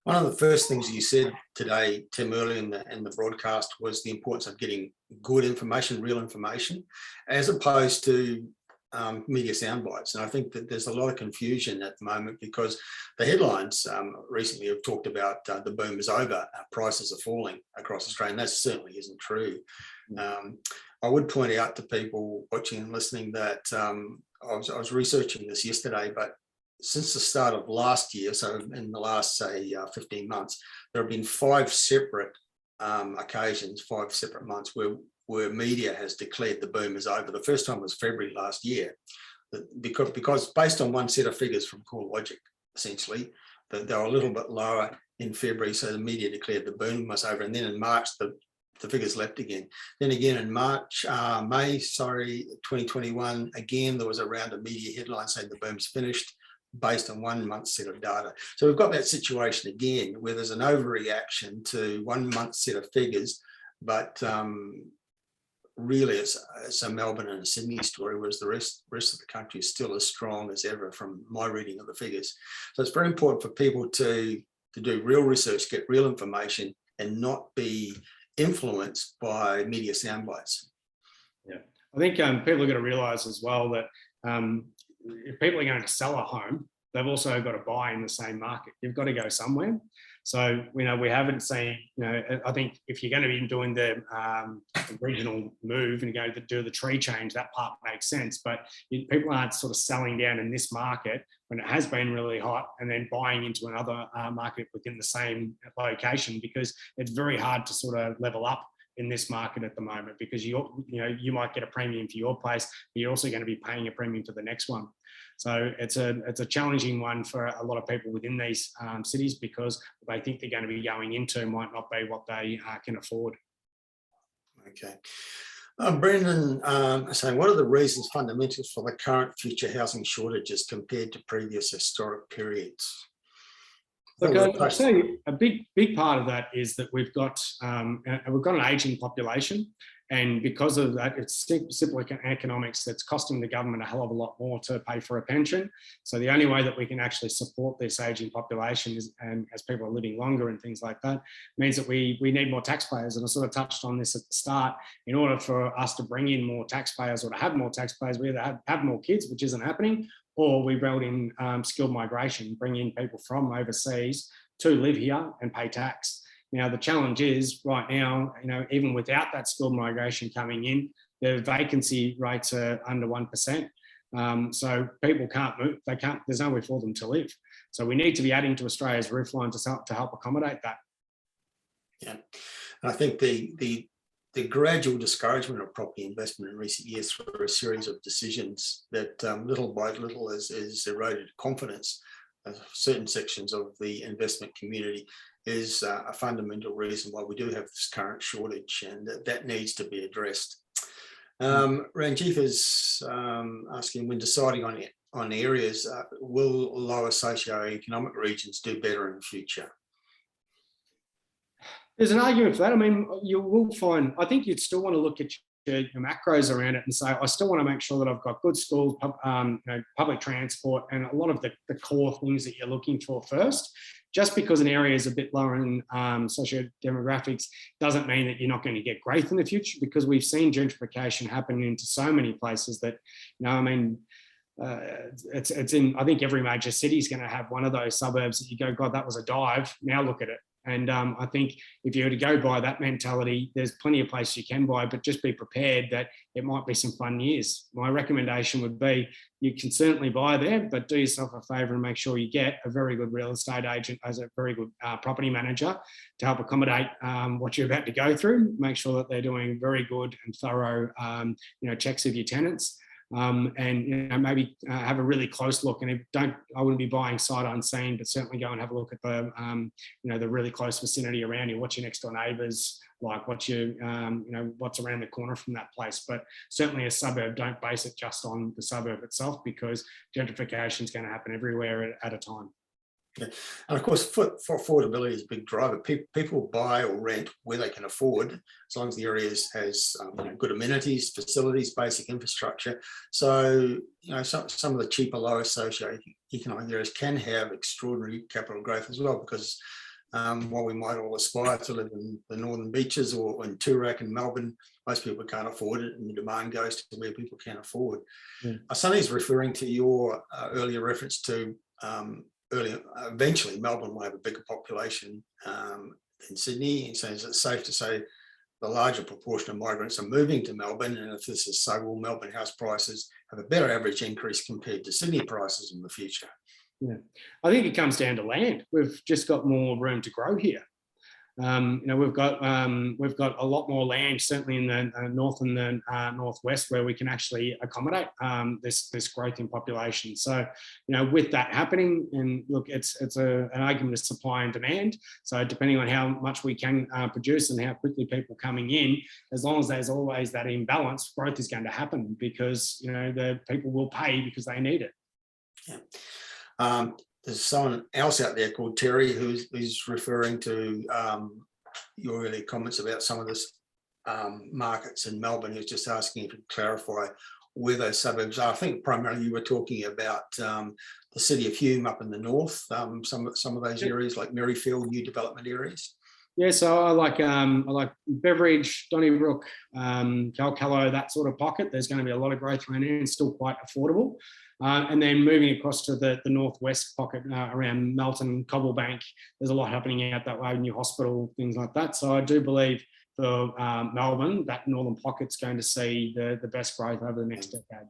One of the first things you said today, Tim, earlier in the broadcast, was the importance of getting good information, real information, as opposed to media sound bites. And I think that there's a lot of confusion at the moment because the headlines recently have talked about the boom is over, prices are falling across Australia, and that certainly isn't true. I would point out to people watching and listening that I was researching this yesterday, but since the start of last year, so in the last, say, 15 months, there have been 5 separate occasions, 5 separate months where media has declared the boom is over. The first time was February last year, because based on one set of figures from CoreLogic, essentially, that they were a little bit lower in February, so the media declared the boom was over, and then in March the figures leapt again. Then again in May 2021, again there was a round of media headlines saying the boom's finished, based on 1 month's set of data. So we've got that situation again where there's an overreaction to 1 month's set of figures, but really it's a Melbourne and a Sydney story, whereas the rest of the country is still as strong as ever from my reading of the figures. So it's very important for people to do real research, get real information, and not be influenced by media sound bites. Yeah, I think people are going to realise as well that if people are going to sell a home, they've also got to buy in the same market. You've got to go somewhere. So, we haven't seen, I think if you're going to be doing the regional move and go to do the tree change, that part makes sense. But people aren't sort of selling down in this market when it has been really hot and then buying into another market within the same location, because it's very hard to sort of level up in this market at the moment, because you might get a premium for your place, but you're also going to be paying a premium for the next one. So it's a challenging one for a lot of people within these cities, because they think they're going to be going into might not be what they can afford. Okay. Brendan saying, what are the reasons, fundamentals for the current future housing shortages compared to previous historic periods? Look, I'd say a big part of that is that we've got an ageing population, and because of that, it's simple economics that's costing the government a hell of a lot more to pay for a pension. So the only way that we can actually support this ageing population is, and as people are living longer and things like that, means that we need more taxpayers. And I sort of touched on this at the start. In order for us to bring in more taxpayers or to have more taxpayers, we either have more kids, which isn't happening, or we build in skilled migration, bring in people from overseas to live here and pay tax. Now, the challenge is right now, even without that skilled migration coming in, the vacancy rates are under 1%. So people can't move, there's nowhere for them to live. So we need to be adding to Australia's roofline to help accommodate that. Yeah, and I think the gradual discouragement of property investment in recent years through a series of decisions that little by little has eroded confidence certain sections of the investment community is a fundamental reason why we do have this current shortage, and that needs to be addressed. Ranjith is asking, when deciding on areas, will lower socio-economic regions do better in the future? There's an argument for that. I mean, you will find, I think you'd still want to look at your macros around it and say, I still want to make sure that I've got good schools, public transport, and a lot of the core things that you're looking for first. Just because an area is a bit lower in socio-demographics doesn't mean that you're not going to get growth in the future, because we've seen gentrification happen into so many places that, I mean, it's in, I think every major city is going to have one of those suburbs that you go, God, that was a dive. Now look at it. And I think if you were to go by that mentality, there's plenty of places you can buy, but just be prepared that it might be some fun years. My recommendation would be, you can certainly buy there, but do yourself a favour and make sure you get a very good real estate agent as a very good property manager to help accommodate what you're about to go through. Make sure that they're doing very good and thorough checks of your tenants. And maybe have a really close look. And I wouldn't be buying sight unseen, but certainly go and have a look at the the really close vicinity around you. What's your next door neighbours like? What's your what's around the corner from that place? But certainly a suburb, don't base it just on the suburb itself, because gentrification is going to happen everywhere at a time. Yeah. And of course, for affordability is a big driver. People buy or rent where they can afford, as long as the area has good amenities, facilities, basic infrastructure. So, some of the cheaper, lower socio-economic areas can have extraordinary capital growth as well, because while we might all aspire to live in the northern beaches or in Toorak and Melbourne, most people can't afford it, and the demand goes to where people can afford. Sonny's referring to your earlier reference to eventually Melbourne will have a bigger population than Sydney, and so is it safe to say the larger proportion of migrants are moving to Melbourne? And if this is so, will Melbourne house prices have a better average increase compared to Sydney prices in the future? Yeah, I think it comes down to land. We've just got more room to grow here. We've got a lot more land, certainly in the north and the northwest, where we can actually accommodate this growth in population. So, with that happening, and look, it's an argument of supply and demand. So, depending on how much we can produce and how quickly people coming in, as long as there's always that imbalance, growth is going to happen, because the people will pay because they need it. Yeah. There's someone else out there called Terry who's referring to your earlier comments about some of this markets in Melbourne. Who's just asking if you could clarify where those suburbs are. I think primarily you were talking about the city of Hume up in the north, some of those areas like Merrifield, new development areas. Yeah, so I like Beveridge, Donnybrook, Calcalo, that sort of pocket. There's going to be a lot of growth around here and still quite affordable. And then moving across to the northwest pocket around Melton, Cobblebank, there's a lot happening out that way, new hospital, things like that. So I do believe for Melbourne, that northern pocket's going to see the best growth over the next decade.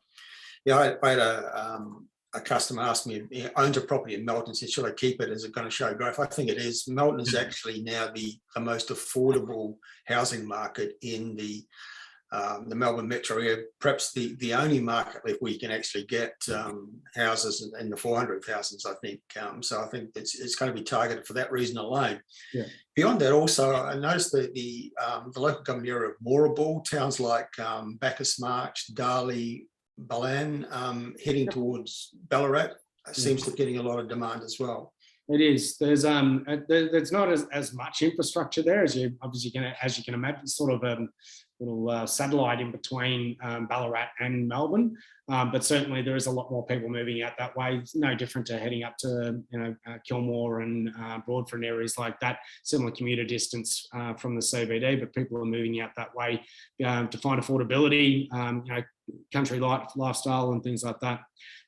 Yeah, I had a customer asked me, he owns a property in Melton, said, should I keep it? Is it going to show growth? I think it is. Melton is actually now the most affordable housing market in the Melbourne metro area, perhaps the only market left where you can actually get houses in the 400,000s, I think. So I think it's going to be targeted for that reason alone. Yeah. Beyond that, also, I noticed that the local government area of Moorabool, towns like Bacchus Marsh, Darley, Ballan, heading towards Ballarat, seems to be getting a lot of demand as well. It is. There's not as much infrastructure there as you can imagine. Sort of a little satellite in between Ballarat and Melbourne, but certainly there is a lot more people moving out that way. It's no different to heading up to Kilmore and Broadford and areas like that. Similar commuter distance from the CBD, but people are moving out that way to find affordability, country lifestyle and things like that.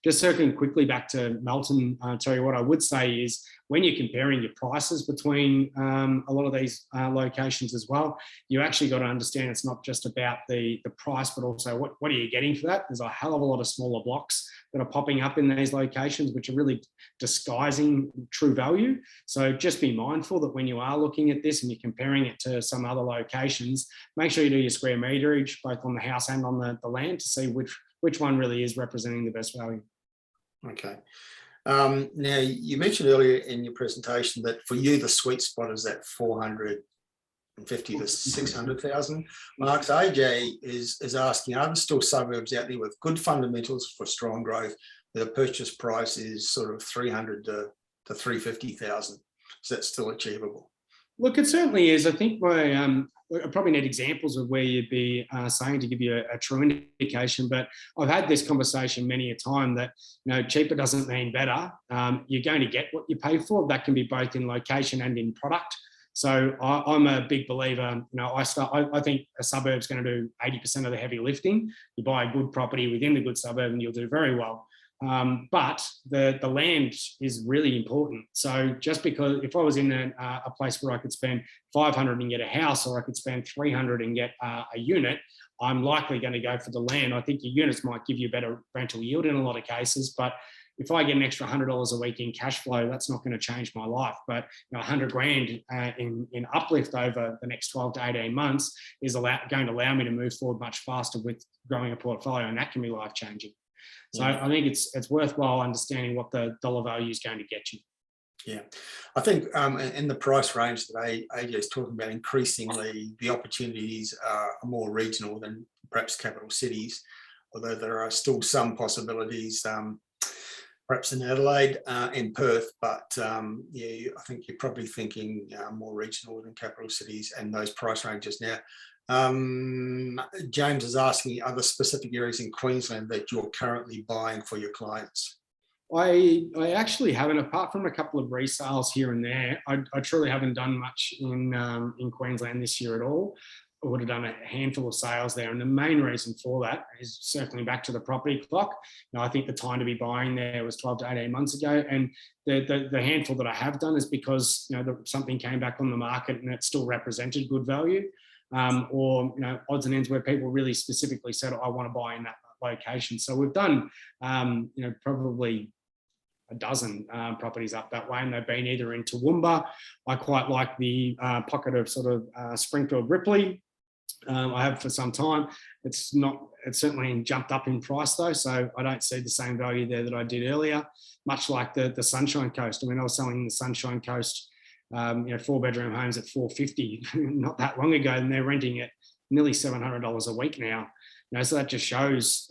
Just circling quickly back to Melton, Terry, what I would say is when you're comparing your prices between a lot of these locations as well, you actually got to understand it's not just about the price, but also what are you getting for that? There's a hell of a lot of smaller blocks that are popping up in these locations, which are really disguising true value. So just be mindful that when you are looking at this and you're comparing it to some other locations, make sure you do your square meterage, both on the house and on the land, to see which one really is representing the best value. Okay. Now, you mentioned earlier in your presentation that for you, the sweet spot is that 450 to 600,000 marks. AJ is asking, are there still suburbs out there with good fundamentals for strong growth, where the purchase price is sort of 300 to 350,000? Is that still achievable? Look, it certainly is. I think I probably need examples of where you'd be saying to give you a true indication, but I've had this conversation many a time that, cheaper doesn't mean better. You're going to get what you pay for. That can be both in location and in product. So I'm a big believer, I think a suburb's going to do 80% of the heavy lifting. You buy a good property within the good suburb and you'll do very well. But the land is really important. So just because if I was in a place where I could spend 500 and get a house, or I could spend 300 and get a unit, I'm likely going to go for the land. I think your units might give you better rental yield in a lot of cases, but if I get an extra $100 a week in cash flow, that's not going to change my life. But 100 grand in uplift over the next 12 to 18 months is going to allow me to move forward much faster with growing a portfolio, and that can be life changing. So I think it's worthwhile understanding what the dollar value is going to get you. Yeah, I think in the price range that AJ is talking about, increasingly the opportunities are more regional than perhaps capital cities, although there are still some possibilities, perhaps in Adelaide and Perth, but yeah, I think you're probably thinking more regional than capital cities and those price ranges now. James is asking, are there specific areas in Queensland that you're currently buying for your clients? I actually haven't, apart from a couple of resales here and there. I truly haven't done much in Queensland this year at all. I would have done a handful of sales there, and the main reason for that is circling back to the property clock. I think the time to be buying there was 12 to 18 months ago, and the handful that I have done is because something came back on the market and it still represented good value. Or odds and ends where people really specifically said, I want to buy in that location. So we've done probably a dozen properties up that way, and they've been either in Toowoomba. I quite like the pocket of sort of Springfield Ripley. I have for some time. It's certainly jumped up in price though, so I don't see the same value there that I did earlier. Much like the Sunshine Coast. I mean, I was selling the Sunshine Coast 4-bedroom homes at $450 not that long ago, and they're renting at nearly $700 a week now. So that just shows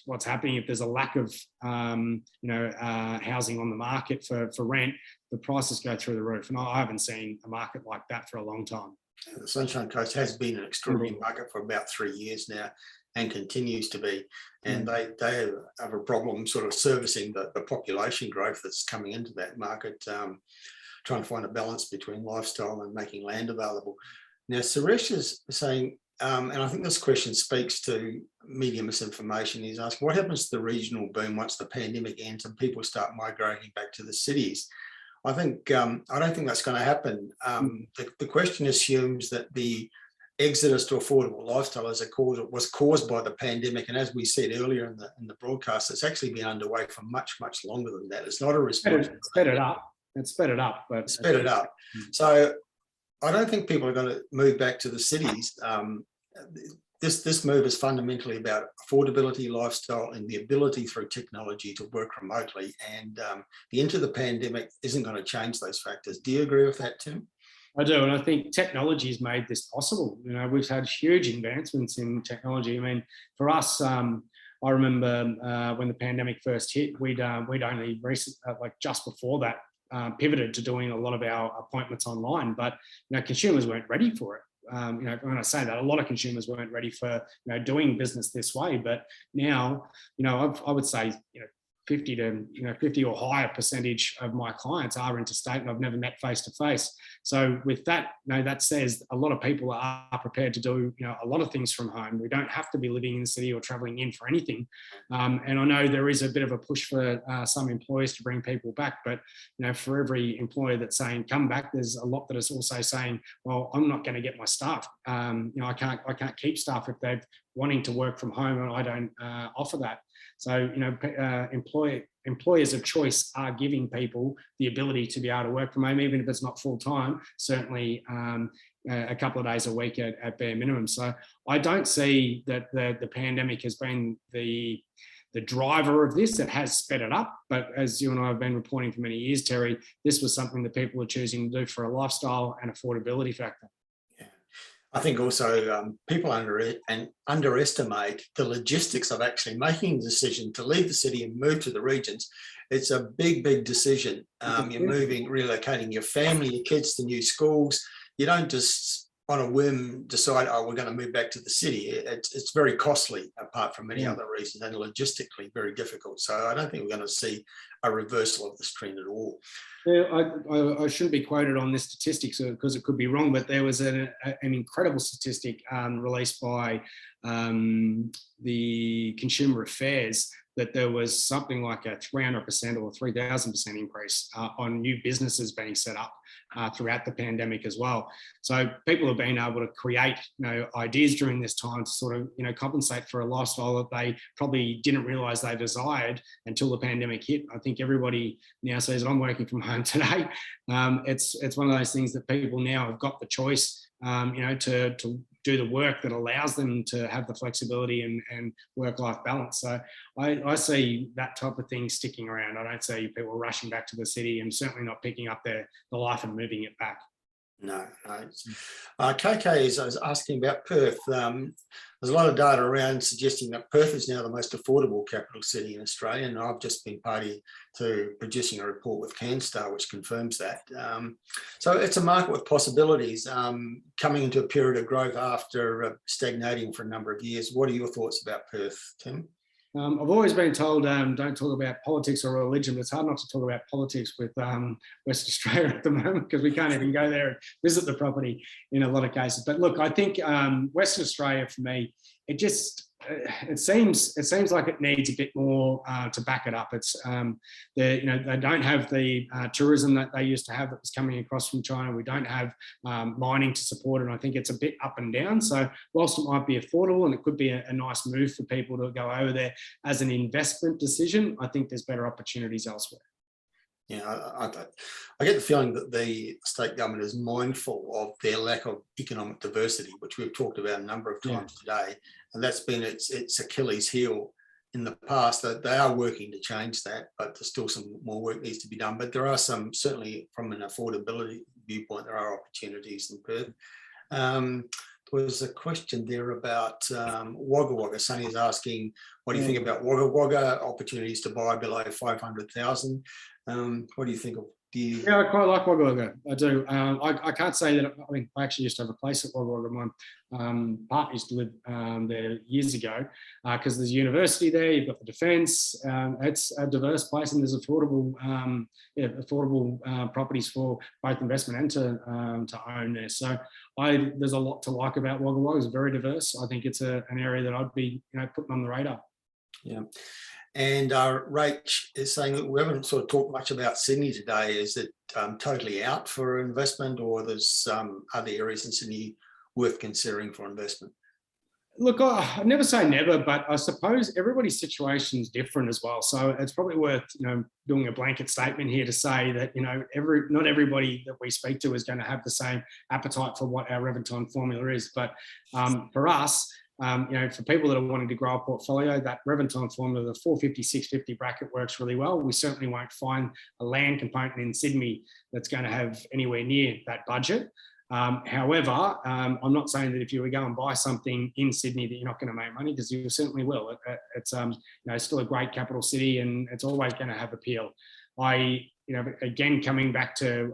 what's happening. If there's a lack of housing on the market for rent, the prices go through the roof, and I haven't seen a market like that for a long time. The Sunshine Coast has been an extraordinary market for about 3 years now, and continues to be, and they have a problem sort of servicing the population growth that's coming into that market, trying to find a balance between lifestyle and making land available. Now, Suresh is saying, and I think this question speaks to media misinformation. He's asking, what happens to the regional boom once the pandemic ends and people start migrating back to the cities? I think I don't think that's going to happen. The question assumes that the exodus to affordable lifestyle was caused by the pandemic, and as we said earlier in the broadcast, it's actually been underway for much longer than that. It's not a response. It's sped it up. But sped it up. So I don't think people are going to move back to the cities. This move is fundamentally about affordability, lifestyle, and the ability through technology to work remotely. And the end of the pandemic isn't going to change those factors. Do you agree with that, Tim? I do, and I think technology has made this possible. We've had huge advancements in technology. I mean, for us, I remember when the pandemic first hit, we'd only recently, just before that, pivoted to doing a lot of our appointments online, but consumers weren't ready for it. When I say that, a lot of consumers weren't ready for doing business this way, but now I would say 50 or higher percentage of my clients are interstate, and I've never met face to face. So with that, that says a lot of people are prepared to do a lot of things from home. We don't have to be living in the city or traveling in for anything. And I know there is a bit of a push for some employers to bring people back, but for every employer that's saying come back, there's a lot that is also saying, well, I'm not going to get my staff. I can't keep staff if they're wanting to work from home, and I don't offer that. So, employers of choice are giving people the ability to be able to work from home, even if it's not full time, certainly a couple of days a week at bare minimum. So I don't see that the pandemic has been the the driver of this. It has sped it up, but as you and I have been reporting for many years, Terry, this was something that people are choosing to do for a lifestyle and affordability factor. Yeah. I think also people underestimate the logistics of actually making the decision to leave the city and move to the regions. It's a big, big decision. You're moving, relocating your family, your kids to new schools. You don't just on a whim decide, oh, we're going to move back to the city. It's very costly, apart from many other reasons, and logistically very difficult. So I don't think we're going to see a reversal of this trend at all. Yeah, I shouldn't be quoted on this statistic because it could be wrong, but there was an incredible statistic released by the Consumer Affairs that there was something like a 300% or 3,000% increase on new businesses being set up throughout the pandemic as well. So people have been able to create, ideas during this time to sort of, compensate for a lifestyle that they probably didn't realise they desired until the pandemic hit. I think everybody now says, I'm working from home today. It's one of those things that people now have got the choice, to do the work that allows them to have the flexibility and work-life balance. So I see that type of thing sticking around. I don't see people rushing back to the city and certainly not picking up the life and moving it back. No. KK is asking about Perth. There's a lot of data around suggesting that Perth is now the most affordable capital city in Australia, and I've just been party to producing a report with CanStar which confirms that. So it's a market with possibilities, coming into a period of growth after stagnating for a number of years. What are your thoughts about Perth, Tim? I've always been told don't talk about politics or religion, but it's hard not to talk about politics with West Australia at the moment because we can't even go there and visit the property in a lot of cases. But look, I think Western Australia for me, it seems like it needs a bit more to back it up. It's they don't have the tourism that they used to have that was coming across from China. We don't have mining to support it. And I think it's a bit up and down. So whilst it might be affordable and it could be a nice move for people to go over there as an investment decision, I think there's better opportunities elsewhere. Yeah, I get the feeling that the state government is mindful of their lack of economic diversity, which we've talked about a number of times today, and that's been its Achilles heel in the past. That they are working to change that, but there's still some more work needs to be done. But there are some, certainly from an affordability viewpoint, there are opportunities in Perth. There was a question there about Wagga Wagga. Sonny is asking, what do you think about Wagga Wagga, opportunities to buy below 500,000? What do you think of? Yeah, I quite like Wagga Wagga. I do. I can't say that. I mean, I actually used to have a place at Wagga Wagga. My partner used to live there years ago because there's a university there. You've got the defence. It's a diverse place, and there's affordable, properties for both investment and to own there. So there's a lot to like about Wagga Wagga. It's very diverse. I think it's an area that I'd be putting on the radar. Yeah. And Rach is saying that we haven't sort of talked much about Sydney today. Is it totally out for investment, or there's some other areas in Sydney worth considering for investment? Look, I never say never, but I suppose everybody's situation is different as well. So it's probably worth doing a blanket statement here to say that not everybody that we speak to is going to have the same appetite for what our Revanton formula is. But for us, for people that are wanting to grow a portfolio, that Revanton formula, the 450-650 bracket works really well. We certainly won't find a land component in Sydney that's going to have anywhere near that budget. However, I'm not saying that if you were go and buy something in Sydney that you're not going to make money, because you certainly will. It's still a great capital city, and it's always going to have appeal. Again, coming back to,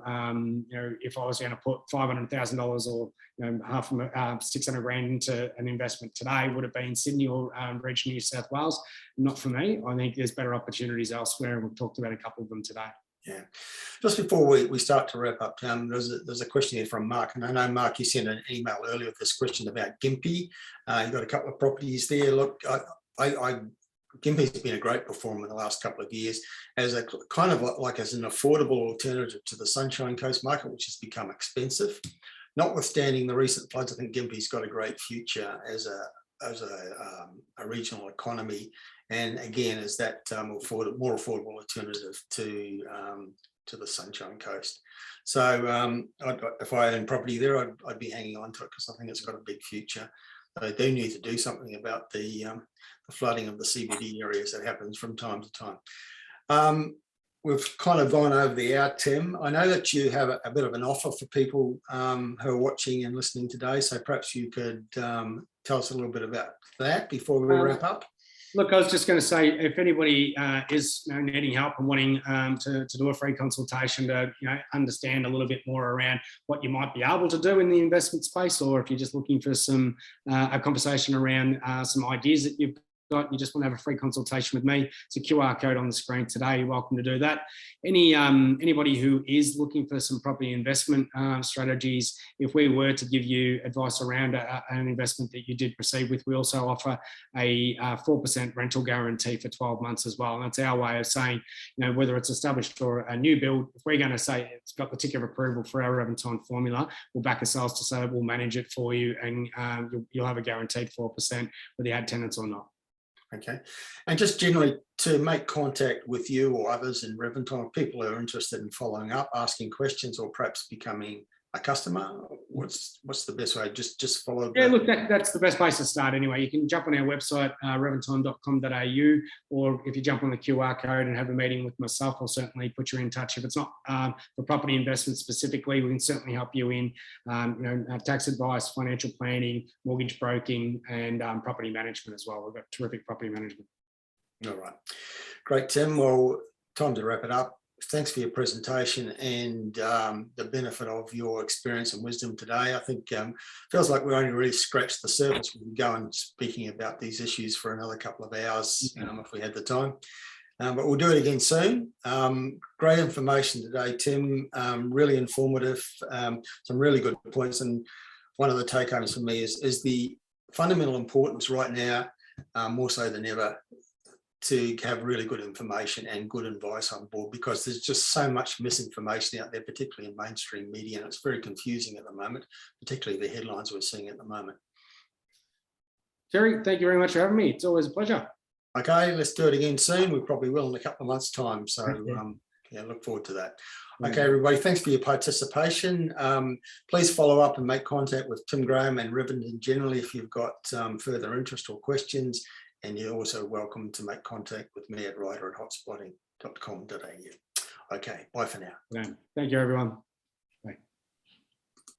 if I was going to put $500,000 or half of $600,000 into an investment today, would it be in Sydney or region New South Wales? Not for me. I think there's better opportunities elsewhere, and we've talked about a couple of them today. Yeah. Just before we start to wrap up, there's a question here from Mark, and I know, Mark, you sent an email earlier with this question about Gympie. You've got a couple of properties there. Look, Gympie's been a great performer in the last couple of years as a kind of like as an affordable alternative to the Sunshine Coast market, which has become expensive. Notwithstanding the recent floods, I think Gympie's got a great future as a regional economy, and again as that more affordable alternative to the Sunshine Coast. So if I own property there, I'd be hanging on to it because I think it's got a big future. They do need to do something about the flooding of the CBD areas that happens from time to time. We've kind of gone over the hour, Tim. I know that you have a bit of an offer for people who are watching and listening today, so perhaps you could tell us a little bit about that before we wrap up. Look, I was just going to say, if anybody is needing help and wanting to do a free consultation to understand a little bit more around what you might be able to do in the investment space, or if you're just looking for some a conversation around some ideas that you've got, you just want to have a free consultation with me, it's a QR code on the screen today. You're welcome to do that. Anybody who is looking for some property investment strategies, if we were to give you advice around an investment that you did proceed with, we also offer a 4% rental guarantee for 12 months as well. And that's our way of saying, whether it's established or a new build, if we're going to say it's got the tick of approval for our Revanton Formula, we'll back ourselves to say we'll manage it for you, and you'll have a guaranteed 4% whether you had tenants or not. Okay. And just generally to make contact with you or others in Revanton, if people are interested in following up, asking questions, or perhaps becoming a customer, what's the best way? Just follow. Yeah, look, that's the best place to start anyway. You can jump on our website, revanton.com.au, or if you jump on the QR code and have a meeting with myself, I'll certainly put you in touch. If it's not for property investment specifically, we can certainly help you in tax advice, financial planning, mortgage broking, and property management as well. We've got terrific property management. All right. Great, Tim. Well, time to wrap it up. Thanks for your presentation and the benefit of your experience and wisdom today. I think feels like we only really scratched the surface. We could go on speaking about these issues for another couple of hours if we had the time. But we'll do it again soon. Great information today, Tim. Really informative. Some really good points. And one of the take-homes for me is the fundamental importance right now, more so than ever, to have really good information and good advice on board, because there's just so much misinformation out there, particularly in mainstream media, and it's very confusing at the moment, particularly the headlines we're seeing at the moment. Terry, thank you very much for having me. It's always a pleasure. Okay, let's do it again soon. We probably will in a couple of months' time. So look forward to that. Okay, everybody, thanks for your participation. Please follow up and make contact with Tim Graham and Revanton generally if you've got further interest or questions. And you're also welcome to make contact with me at ryder@hotspotting.com.au. Okay, bye for now. Thank you, everyone.